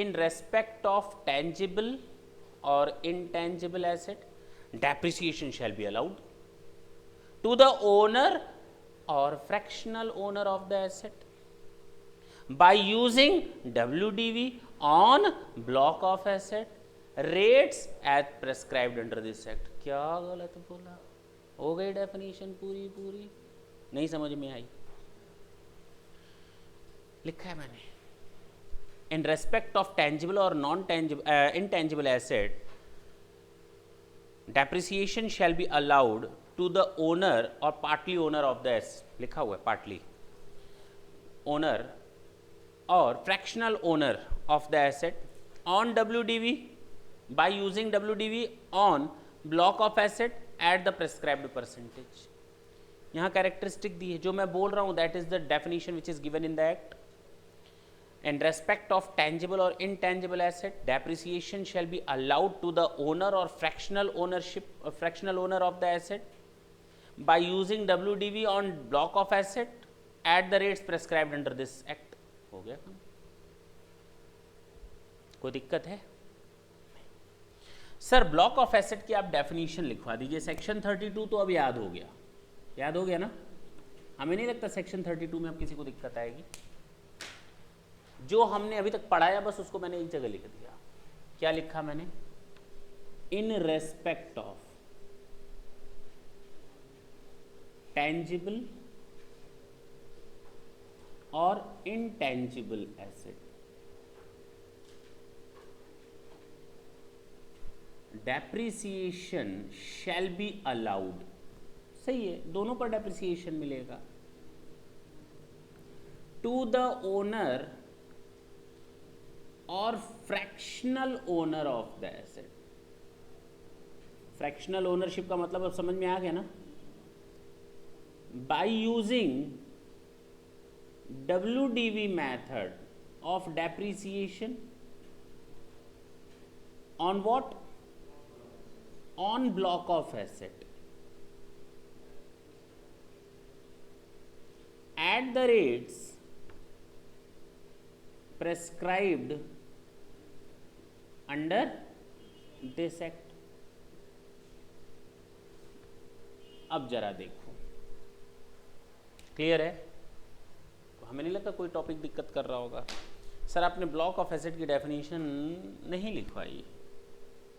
इन रेस्पेक्ट ऑफ टेंजिबल और intangible asset, depreciation shall be allowed to the owner और fractional owner of the asset by using WDV on block of asset rates as prescribed under this act. क्या गलत बोला? हो गई definition पूरी पूरी? नहीं समझ में आई? लिखा है मैंने, इन रेस्पेक्ट ऑफ टेंजिबल और non tangible intangible asset, depreciation shall be allowed to the owner और partly owner of the asset, लिखा हुआ है पार्टली ओनर और fractional owner of the asset on WDV by using WDV on block of asset at the prescribed percentage. यहाँ characteristic दी है, जो मैं बोल रहा हूँ that is the definition which is given in the act. In respect of tangible और intangible asset, depreciation shall be allowed to the owner और fractional owner of the asset by using WDV on block of asset at the rates prescribed under this act. हो गया काम? कोई दिक्कत है? Sir block of asset की आप definition लिखवा दीजिए। सेक्शन 32 तो अब याद हो गया, याद हो गया ना? हमें नहीं लगता सेक्शन 32 में अब किसी को दिक्कत आएगी। जो हमने अभी तक पढ़ाया बस उसको मैंने एक जगह लिख दिया। क्या लिखा मैंने? इन रेस्पेक्ट ऑफ टेंजिबल और intangible asset, depreciation shall be allowed. सही है, दोनों पर डेप्रिसिएशन मिलेगा। टू द ओनर और fractional owner of the asset. Fractional ownership का मतलब अब समझ में आ गया ना? Bye using WDV method of depreciation on what? On block of asset at the rates prescribed under this act। अब जरा देखो, क्लियर है? तो हमें नहीं लगता कोई टॉपिक दिक्कत कर रहा होगा। सर आपने ब्लॉक ऑफ एसेट की डेफिनेशन नहीं लिखवाई,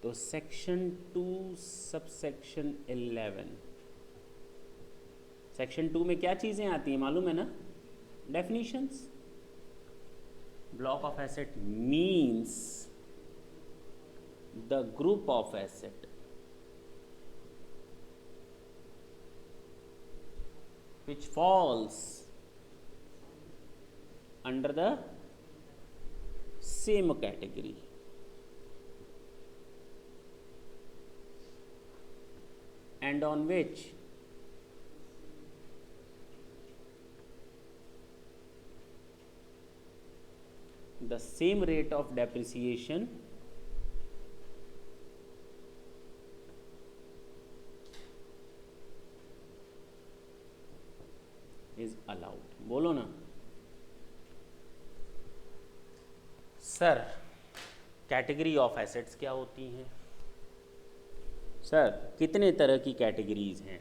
तो सेक्शन 2 सबसेक्शन 11, सेक्शन 2 में क्या चीज़ें आती हैं मालूम है ना? Definitions. Block of asset means the group of asset which falls under the same category and on which the same rate of depreciation is allowed. बोलो ना सर, कैटेगरी ऑफ एसेट्स क्या होती हैं? सर कितने तरह की कैटेगरीज हैं?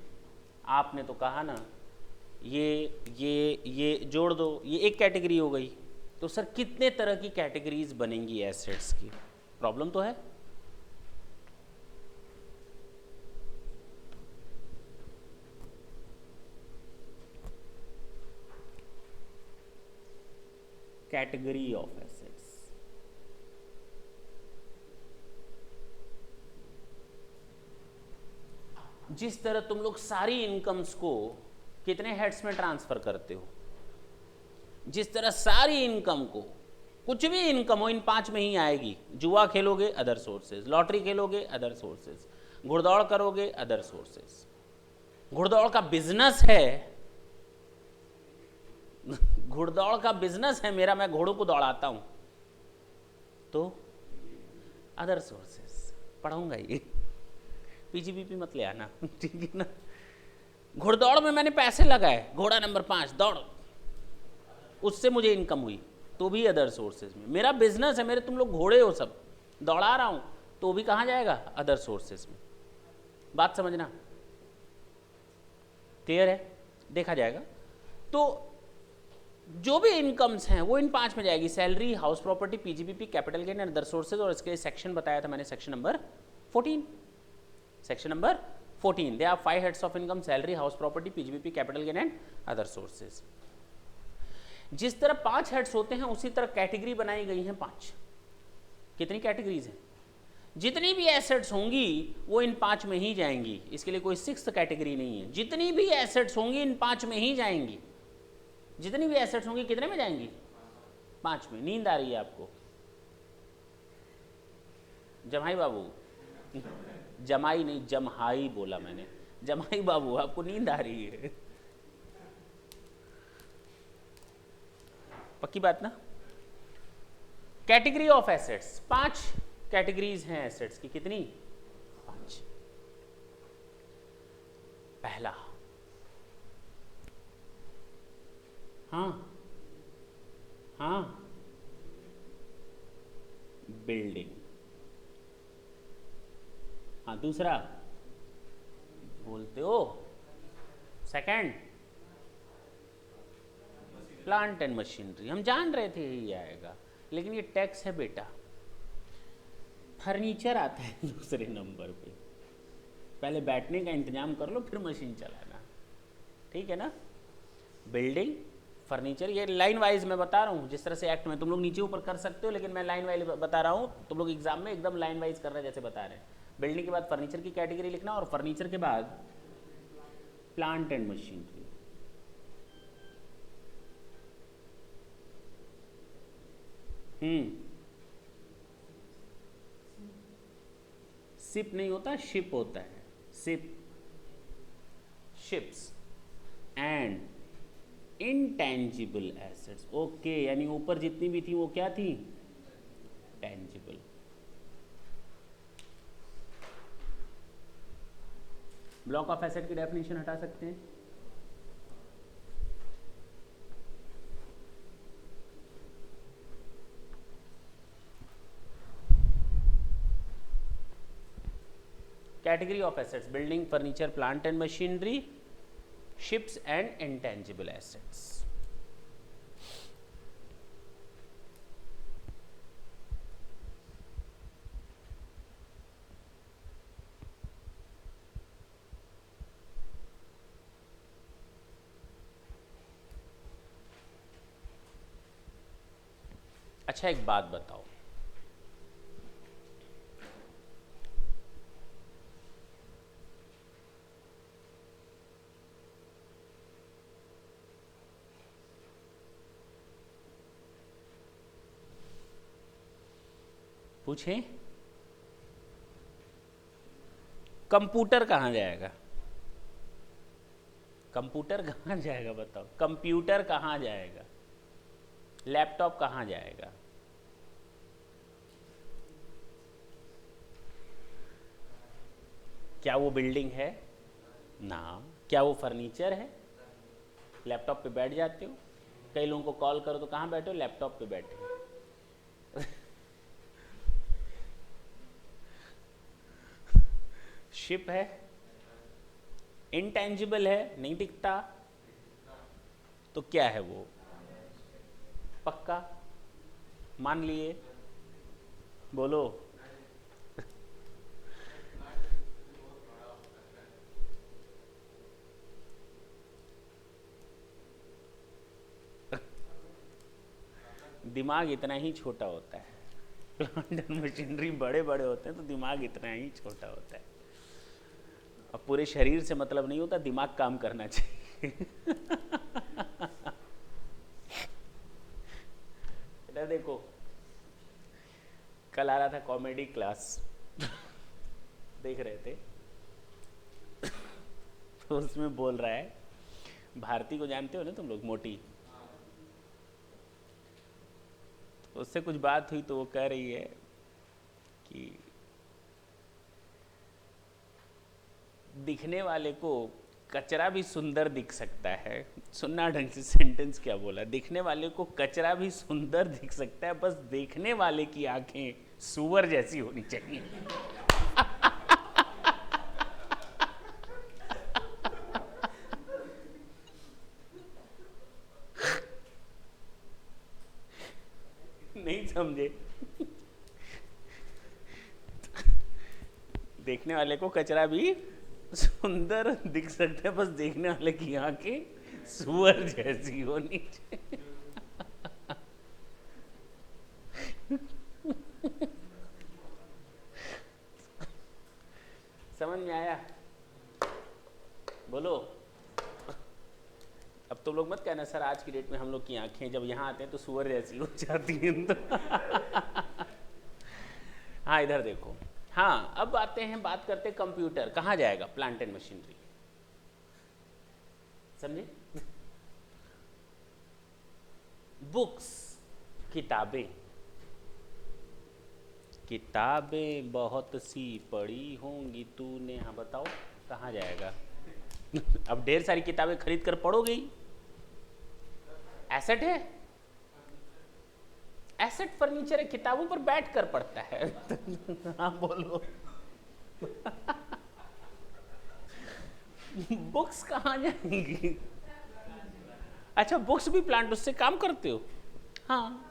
आपने तो कहा ना ये जोड़ दो, ये एक कैटेगरी हो गई। तो सर कितने तरह की कैटेगरीज बनेंगी एसेट्स की? प्रॉब्लम तो है। कैटेगरी ऑफ एसेट्स, जिस तरह तुम लोग सारी इनकम्स को कितने हेड्स में ट्रांसफर करते हो, जिस तरह सारी इनकम को, कुछ भी इनकम हो इन 5 में ही आएगी। जुआ खेलोगे अदर सोर्सेज, लॉटरी खेलोगे अदर सोर्सेज, घुड़दौड़ करोगे अदर सोर्सेज। घुड़दौड़ का बिजनेस है, घुड़दौड़ का बिजनेस है मेरा, मैं घोड़ों को दौड़ाता हूं, तो अदर सोर्सेज पढ़ाऊंगा ये, पीजीबीपी मत ले आना, ठीक है ना। घुड़दौड़ में मैंने पैसे लगाए, घोड़ा नंबर 5 दौड़, उससे मुझे इनकम हुई, तो भी अदर सोर्सेज में। मेरा बिजनेस है, मेरे तुम लोग घोड़े हो सब, दौड़ा रहा हूं, तो भी कहां जाएगा? अदर सोर्सेज में। बात समझना क्लियर है? देखा जाएगा। तो जो भी इनकम्स हैं वो इन 5 में जाएगी, salary, house property, PGBP, capital gain and other sources. और इसके सेक्शन बताया था मैंने, section number 14। Section number 14, they are 5 heads of income, salary, house property, PGBP, capital gain and other sources. जिस तरह 5 हेड्स होते हैं उसी तरह कैटेगरी बनाई गई हैं 5। कितनी कैटेगरीज हैं? जितनी भी एसेट्स होंगी वो इन 5 में ही जाएंगी, इसके लिए कोई 6th कैटेगरी नहीं है। जितनी भी एसेट्स होंगी इन 5 में ही जाएंगी। जितनी भी एसेट्स होंगी कितने में जाएंगी? 5 में। नींद आ रही है आपको? जमाई बाबू, जमाई नहीं जमहाई बोला मैंने, जमाई बाबू आपको नींद आ रही है? पक्की बात ना? कैटेगरी ऑफ एसेट्स, 5 कैटेगरीज हैं एसेट्स की। कितनी? 5। पहला, हाँ बिल्डिंग। हाँ दूसरा बोलते हो? Second plant and machinery. हम जान रहे थे यही आएगा, लेकिन ये टैक्स है बेटा। फर्नीचर आता है दूसरे नंबर पे। पहले बैठने का इंतजाम कर लो, फिर मशीन चलाना, ठीक है ना। बिल्डिंग, फर्नीचर, ये लाइन वाइज मैं बता रहा हूँ। जिस तरह से एक्ट में तुम लोग नीचे ऊपर कर सकते हो, लेकिन मैं लाइन वाइज बता रहा हूँ। तुम लोग एग्जाम में एकदम लाइन वाइज कर रहे हैं जैसे बता रहे हैं। बिल्डिंग के बाद फर्नीचर की कैटेगरी लिखना, और फर्नीचर के बाद प्लांट एंड मशीनरी। शिप नहीं होता, शिप होता है, ship, ships and intangible assets. Okay, यानी ऊपर जितनी भी थी वो क्या थी? टेंजिबल। ब्लॉक ऑफ एसेट की डेफिनेशन हटा सकते हैं। Category of assets, building, furniture, plant and machinery, ships and intangible assets. अच्छा एक बात बताओ, पूछें कंप्यूटर कहाँ जाएगा? कंप्यूटर कहाँ जाएगा बताओ? कंप्यूटर कहाँ जाएगा? लैपटॉप कहाँ जाएगा? क्या वो बिल्डिंग है ना? क्या वो फर्नीचर है? लैपटॉप पे बैठ जाते हो, कई लोगों को कॉल करो तो कहाँ बैठे हो? लैपटॉप पे बैठे हो। शिप है, इंटेंजिबल है, नहीं दिखता, तो क्या है वो? पक्का मान लिए, बोलो। दिमाग इतना ही छोटा होता है, प्लांट एंड मशीनरी बड़े बड़े होते हैं तो दिमाग इतना ही छोटा होता है। अब पूरे शरीर से मतलब नहीं होता, दिमाग काम करना चाहिए। बेटा देखो, कल आ रहा था कॉमेडी क्लास, देख रहे थे, तो उसमें बोल रहा है, भारती को जानते हो ना तुम लोग, मोटी, तो उससे कुछ बात हुई तो वो कह रही है कि दिखने वाले को कचरा भी सुंदर दिख सकता है। सुनना ढंग से, सेंटेंस क्या बोला, दिखने वाले को कचरा भी सुंदर दिख सकता है, बस देखने वाले की आंखें सुअर जैसी होनी चाहिए। नहीं समझे? देखने वाले को कचरा भी सुंदर दिख सकता है, बस देखने वाले की आंखें सुअर जैसी होनी चाहिए। समझ में आया? बोलो। अब तो लोग मत कहना सर आज की डेट में हम लोग की आंखें जब यहाँ आते हैं तो सुअर जैसी हो जाती हैं तो। हाँ इधर देखो। हाँ अब आते हैं, बात करते हैं कंप्यूटर कहाँ जाएगा? प्लांट एंड मशीनरी, समझे? बुक्स, किताबें, किताबें बहुत सी पढ़ी होंगी तूने, हाँ बताओ कहाँ जाएगा? अब ढेर सारी किताबें खरीद कर पढ़ोगे ही, एसेट है, एसेट फर्नीचर है, किताबों पर बैठ कर पढ़ता है। हाँ बोलो। बुक्स कहाँ जाएंगी? अच्छा बुक्स भी प्लांट, उससे काम करते हो? हाँ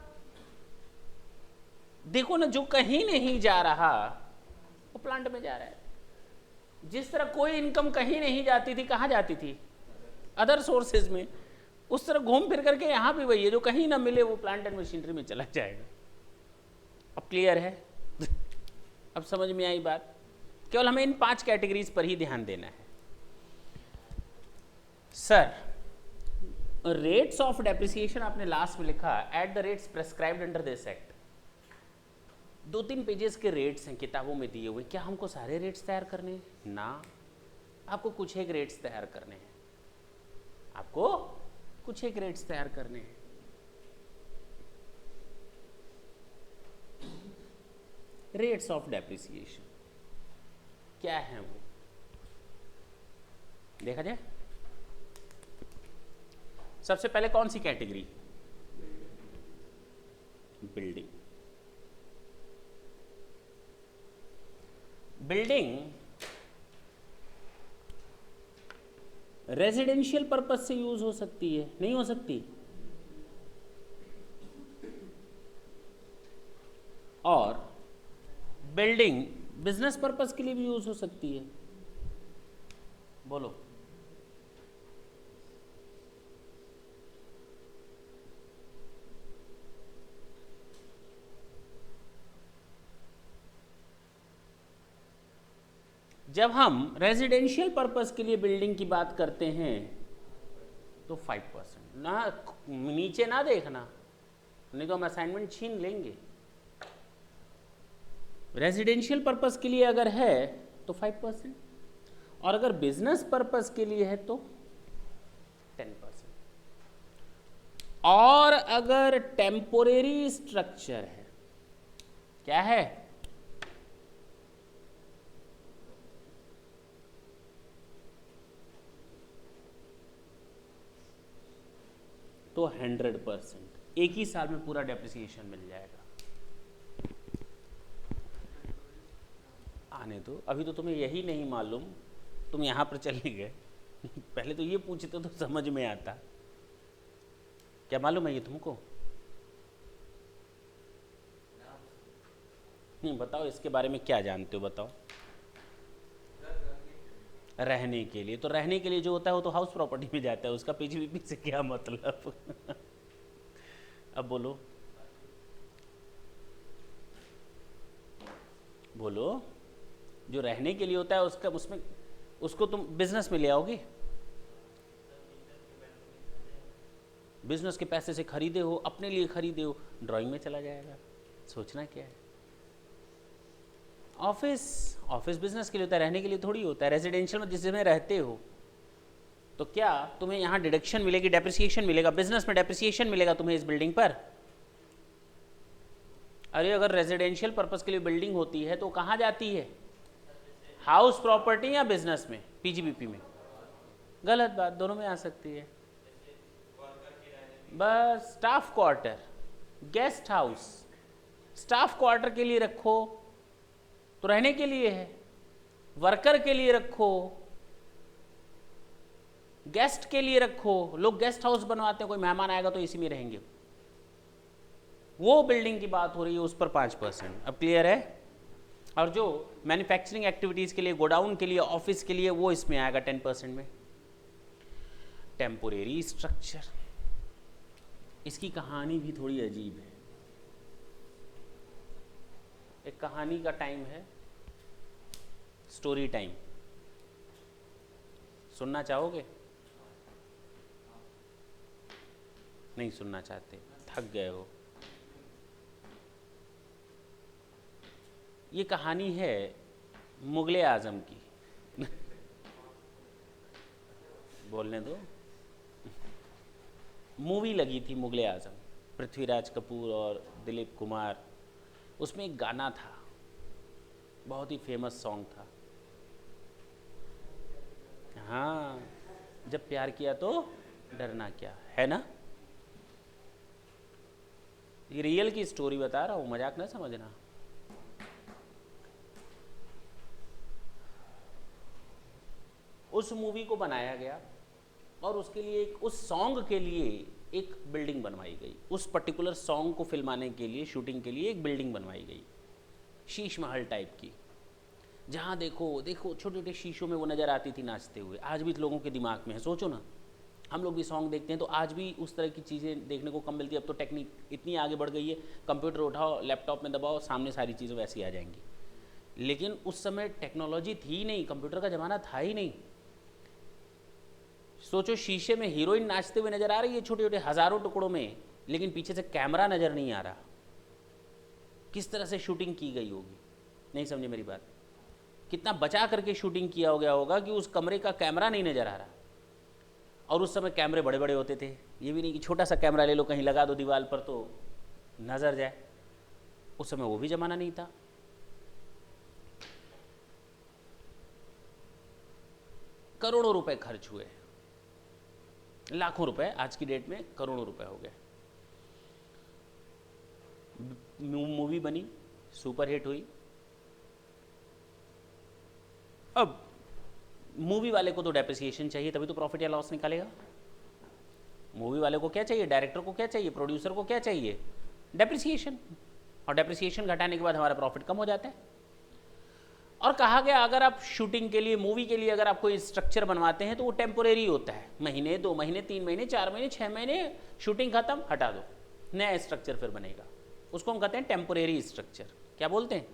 देखो ना, जो कहीं नहीं जा रहा वो प्लांट में जा रहा है। जिस तरह कोई इनकम कहीं नहीं जाती थी, कहाँ जाती थी? अदर सोर्सेज में। उस तरह घूम फिर करके यहाँ भी वही है, जो कहीं ना मिले वो प्लांट एंड मशीनरी में चला जाएगा। अब क्लियर है? अब समझ में आई बात? केवल हमें इन 5 कैटेगरीज पर ही ध्यान देना है। सर रेट्स ऑफ डेप्रिसिएशन आपने लास्ट में लिखा, eight the rates prescribed under this act. 2-3 pages के रेट्स हैं किताबों में दिए हुए, क्या हमको सारे रेट्स तैयार करने हैं? ना, आपको कुछ एक रेट्स तैयार करने हैं, आपको कुछ एक रेट्स तैयार करने हैं। रेट्स ऑफ डेप्रिसिएशन क्या है वो देखा जाए। सबसे पहले कौन सी category? Building. Building residential purpose से यूज हो सकती है, नहीं हो सकती? और बिल्डिंग बिजनेस पर्पस के लिए भी यूज हो सकती है। बोलो। जब हम रेजिडेंशियल पर्पस के लिए बिल्डिंग की बात करते हैं तो 5% ना, नीचे ना देखना, नहीं तो हम असाइनमेंट छीन लेंगे। रेजिडेंशियल पर्पस के लिए अगर है तो 5%, और अगर बिजनेस पर्पस के लिए है तो 10%, और अगर टेम्पोरेरी स्ट्रक्चर है, क्या है? तो 100%, एक ही साल में पूरा डेप्रिसिएशन मिल जाएगा। आने दो, अभी तो तुम्हें यही नहीं मालूम, तुम यहाँ पर चले गए पहले तो ये पूछते तो समझ में आता। क्या मालूम है ये तुमको? नहीं, बताओ इसके बारे में क्या जानते हो, बताओ। रहने के लिए, तो रहने के लिए जो होता है वो तो हाउस प्रॉपर्टी में जाता है, उसका पीजीबीपी से क्या मतलब अब बोलो बोलो, जो रहने के लिए होता है उसका, उसमें उसको तुम बिजनेस में ले आओगे, बिजनेस के पैसे से खरीदे हो, अपने लिए खरीदे हो, ड्राइंग में चला जाएगा। सोचना क्या है। ऑफिस बिजनेस के लिए होता है, रहने के लिए थोड़ी होता है। रेजिडेंशियल में जिसमें रहते हो तो क्या तुम्हें यहाँ डिडक्शन मिलेगी, डेप्रिसिएशन मिलेगा, बिजनेस में डेप्रिसिएशन मिलेगा तुम्हें इस बिल्डिंग पर। अरे अगर रेजिडेंशियल पर्पस के लिए बिल्डिंग होती है तो कहाँ जाती है, हाउस प्रॉपर्टी या बिजनेस में, पीजीबीपी में? गलत बात, दोनों में आ सकती है। बस staff quarter, guest house, staff quarter के लिए रखो तो रहने के लिए है, वर्कर के लिए रखो, गेस्ट के लिए रखो। लोग गेस्ट हाउस बनवाते हैं, कोई मेहमान आएगा तो इसी में रहेंगे, वो बिल्डिंग की बात हो रही है, उस पर 5%। अब क्लियर है? और जो मैन्युफैक्चरिंग एक्टिविटीज के लिए, गोडाउन के लिए, ऑफिस के लिए, वो इसमें आएगा 10% में। टेम्पोरेरी स्ट्रक्चर, इसकी कहानी भी थोड़ी अजीब है। एक कहानी का टाइम है, स्टोरी टाइम। सुनना चाहोगे? नहीं सुनना चाहते, थक गए हो। ये कहानी है मुगले आजम की बोलने दो। मूवी लगी थी मुगले आजम, पृथ्वीराज कपूर और दिलीप कुमार। उसमें एक गाना था, बहुत ही फेमस सॉन्ग था। हाँ, जब प्यार किया तो डरना क्या, है ना? ये रियल की स्टोरी बता रहा हूँ, मजाक ना समझना। उस मूवी को बनाया गया और उसके लिए उस सॉन्ग के लिए एक बिल्डिंग बनवाई गई। उस पर्टिकुलर सॉन्ग को फिल्माने के लिए, शूटिंग के लिए एक बिल्डिंग बनवाई गई, शीश महल टाइप की, जहाँ देखो छोटे छोटे शीशों में वो नज़र आती थी नाचते हुए। आज भी लोगों के दिमाग में है। सोचो ना, हम लोग भी सॉन्ग देखते हैं तो आज भी उस तरह की चीज़ें देखने को कम मिलती है। अब तो टेक्निक इतनी आगे बढ़ गई है, कंप्यूटर उठाओ, लैपटॉप में दबाओ, सामने सारी चीज़ें वैसी आ जाएंगी। लेकिन उस समय टेक्नोलॉजी थी ही नहीं, कंप्यूटर का ज़माना था ही नहीं। सोचो, शीशे में हीरोइन नाचते हुए नजर आ रही है छोटे छोटे हजारों टुकड़ों में, लेकिन पीछे से कैमरा नजर नहीं आ रहा। किस तरह से शूटिंग की गई होगी? नहीं समझे मेरी बात? कितना बचा करके शूटिंग किया गया होगा कि उस कमरे का कैमरा नहीं नजर आ रहा। और उस समय कैमरे बड़े बड़े होते थे, ये भी नहीं कि छोटा सा कैमरा ले लो कहीं लगा दो दीवार पर तो नजर जाए। उस समय वो भी जमाना नहीं था। करोड़ों रुपए खर्च हुए, लाखों रुपए, आज की डेट में करोड़ों रुपए हो गए। मूवी बनी, सुपरहिट हुई। अब मूवी वाले को तो डेप्रिसिएशन चाहिए, तभी तो प्रॉफिट या लॉस निकालेगा। मूवी वाले को क्या चाहिए, डायरेक्टर को क्या चाहिए, प्रोड्यूसर को क्या चाहिए? डेप्रिसिएशन। और डेप्रिसिएशन घटाने के बाद हमारा प्रॉफिट कम हो जाता है। और कहा गया अगर आप शूटिंग के लिए, मूवी के लिए अगर आप कोई स्ट्रक्चर बनवाते हैं तो वो टेम्पोरेरी होता है, महीने, 2 महीने, 3 महीने, 4 महीने, 6 महीने, शूटिंग खत्म, हटा दो, नया स्ट्रक्चर फिर बनेगा। उसको हम कहते हैं टेम्पोरेरी स्ट्रक्चर। क्या बोलते हैं?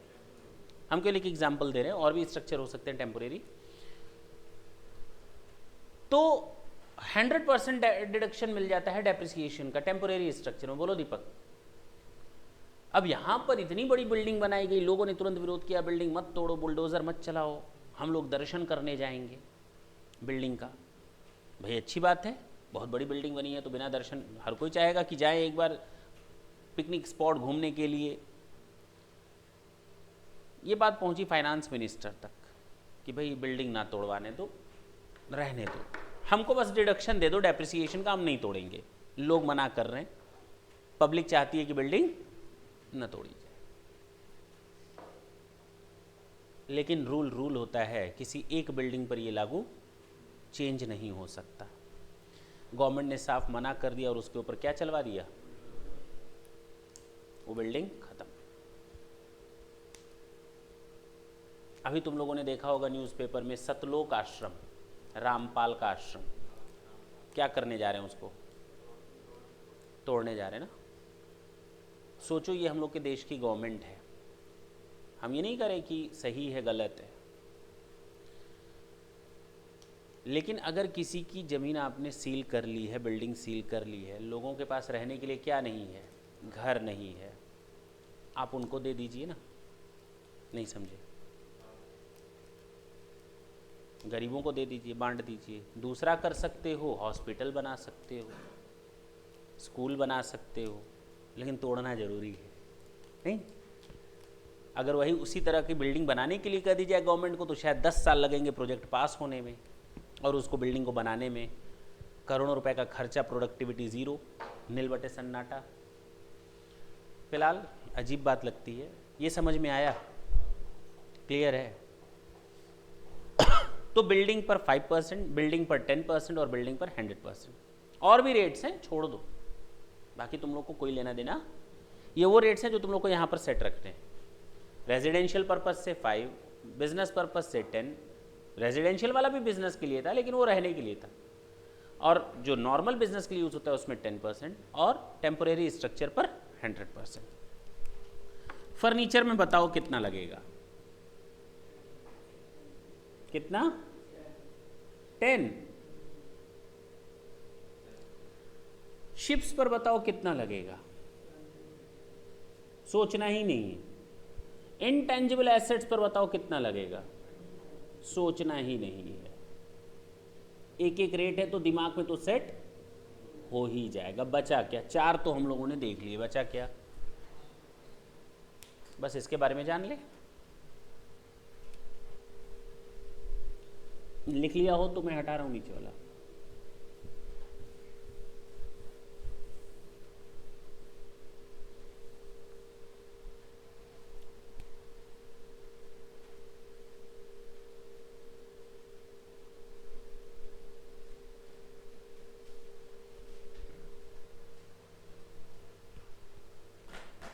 हम केवल एक एग्जाम्पल दे रहे हैं, और भी स्ट्रक्चर हो सकते हैं टेम्पोरेरी। तो 100% डिडक्शन मिल जाता है डेप्रिसिएशन का टेम्पोरेरी स्ट्रक्चर में। बोलो दीपक। अब यहाँ पर इतनी बड़ी बिल्डिंग बनाई गई, लोगों ने तुरंत विरोध किया, बिल्डिंग मत तोड़ो, बुलडोज़र मत चलाओ, हम लोग दर्शन करने जाएंगे बिल्डिंग का। भाई अच्छी बात है, बहुत बड़ी बिल्डिंग बनी है तो बिना दर्शन हर कोई चाहेगा कि जाए एक बार पिकनिक स्पॉट घूमने के लिए। ये बात पहुंची फाइनेंस मिनिस्टर तक कि भाई बिल्डिंग ना तोड़वाने दो, रहने दो, हमको बस डिडक्शन दे दो डेप्रिसिएशन का, हम नहीं तोड़ेंगे। लोग मना कर रहे हैं, पब्लिक चाहती है कि बिल्डिंग न तोड़ी जाए, लेकिन रूल रूल होता है, किसी एक बिल्डिंग पर ये लागू चेंज नहीं हो सकता। गवर्नमेंट ने साफ मना कर दिया और उसके ऊपर क्या चलवा दिया, वो बिल्डिंग खत्म। अभी तुम लोगों ने देखा होगा न्यूज़पेपर में सतलोक आश्रम, रामपाल का आश्रम, क्या करने जा रहे हैं, उसको तोड़ने जा रहे हैं ना। सोचो ये हम लोग के देश की गवर्नमेंट है, हम ये नहीं करें कि सही है गलत है, लेकिन अगर किसी की ज़मीन आपने सील कर ली है, बिल्डिंग सील कर ली है, लोगों के पास रहने के लिए क्या नहीं है, घर नहीं है, आप उनको दे दीजिए ना। नहीं समझे, गरीबों को दे दीजिए, बांट दीजिए। दूसरा कर सकते हो, हॉस्पिटल बना सकते हो, स्कूल बना सकते हो, लेकिन तोड़ना ज़रूरी है नहीं। अगर वही उसी तरह की बिल्डिंग बनाने के लिए कह दी जाए गवर्नमेंट को, तो शायद 10 साल लगेंगे प्रोजेक्ट पास होने में और उसको बिल्डिंग को बनाने में, करोड़ों रुपए का खर्चा, प्रोडक्टिविटी ज़ीरो, नील बटे सन्नाटा। फिलहाल अजीब बात लगती है, ये समझ में आया, क्लियर है। तो बिल्डिंग पर 5%, बिल्डिंग पर 10% और बिल्डिंग पर 100%, और भी रेट्स हैं, छोड़ दो, बाकी तुम लोग को कोई लेना देना। ये वो रेट्स हैं जो तुम लोग को यहाँ पर सेट रखते हैं। रेजिडेंशियल पर्पस से 5, बिजनेस पर्पस से 10, रेजिडेंशियल वाला भी बिजनेस के लिए था लेकिन वो रहने के लिए था, और जो नॉर्मल बिजनेस के लिए यूज़ होता है उसमें 10%, और टेम्पोरेरी स्ट्रक्चर पर 100%। फर्नीचर में बताओ कितना लगेगा, कितना, 10। शिप्स पर बताओ कितना लगेगा, सोचना ही नहीं है। इनटेंजिबल एसेट्स पर बताओ कितना लगेगा, सोचना ही नहीं है। एक एक रेट है तो दिमाग में तो सेट हो ही जाएगा। बचा क्या, 4 तो हम लोगों ने देख लिए, बचा क्या, बस इसके बारे में जान ले। लिख लिया हो तो मैं हटा रहा हूं नीचे वाला।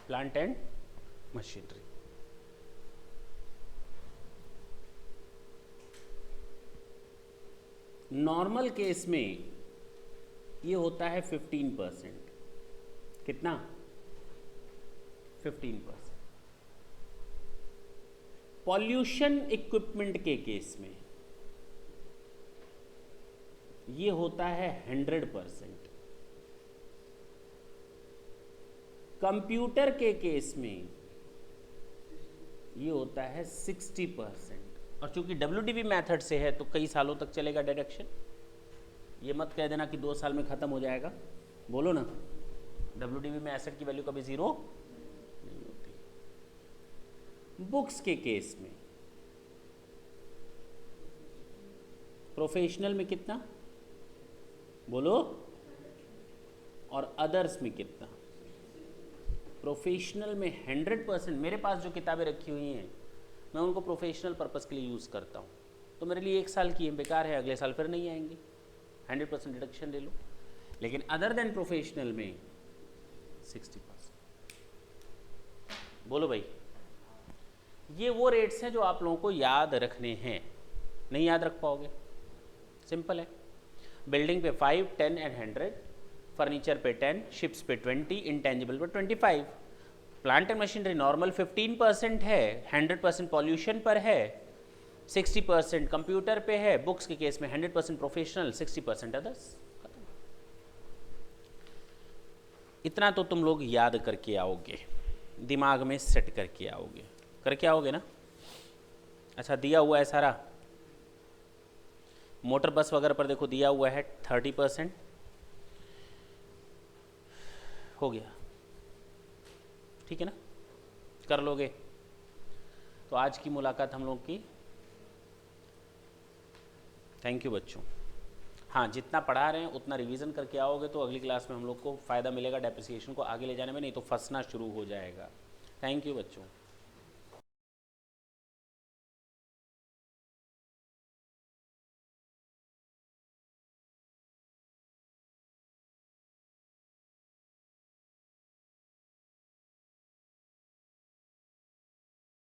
Plant and machinery, normal case में ये होता है 15%, कितना, 15%। पॉल्यूशन इक्विपमेंट के केस में ये होता है 100%। कंप्यूटर के केस में ये होता है 60%। और चूंकि WDV मेथड से है तो कई सालों तक चलेगा डिडक्शन। ये मत कह देना कि 2 साल में ख़त्म हो जाएगा, बोलो ना। WDV में एसेट की वैल्यू कभी ज़ीरो नहीं होती। बुक्स के केस में प्रोफेशनल में कितना, बोलो, और अदर्स में कितना। प्रोफेशनल में 100%। मेरे पास जो किताबें रखी हुई हैं मैं उनको प्रोफेशनल पर्पस के लिए यूज़ करता हूँ, तो मेरे लिए 1 साल की बेकार है, अगले साल फिर नहीं आएंगे, 100% डिडक्शन ले लो। लेकिन अदर देन प्रोफेशनल में 60%। बोलो भाई, ये वो रेट्स हैं जो आप लोगों को याद रखने हैं। नहीं याद रख पाओगे, सिंपल है। बिल्डिंग पे 5, 10 एंड 100, फर्नीचर पे 10, शिप्स पे 20, इंटेंजिबल पे 25। प्लांट एंड मशीनरी नॉर्मल 15% है, 100% पॉल्यूशन पर है, 60% कंप्यूटर पे है, बुक्स के केस में 100% प्रोफेशनल, 60% अदर्स। इतना तो तुम लोग याद करके आओगे, दिमाग में सेट करके आओगे, करके आओगे ना। अच्छा, दिया हुआ है सारा, मोटर बस वगैरह पर देखो दिया हुआ है 30% हो गया, ठीक है ना, कर लोगे। तो आज की मुलाकात हम लोग की, थैंक यू बच्चों। हाँ, जितना पढ़ा रहे हैं उतना रिवीजन करके आओगे तो अगली क्लास में हम लोग को फ़ायदा मिलेगा डेप्रिसिएशन को आगे ले जाने में, नहीं तो फंसना शुरू हो जाएगा। थैंक यू बच्चों।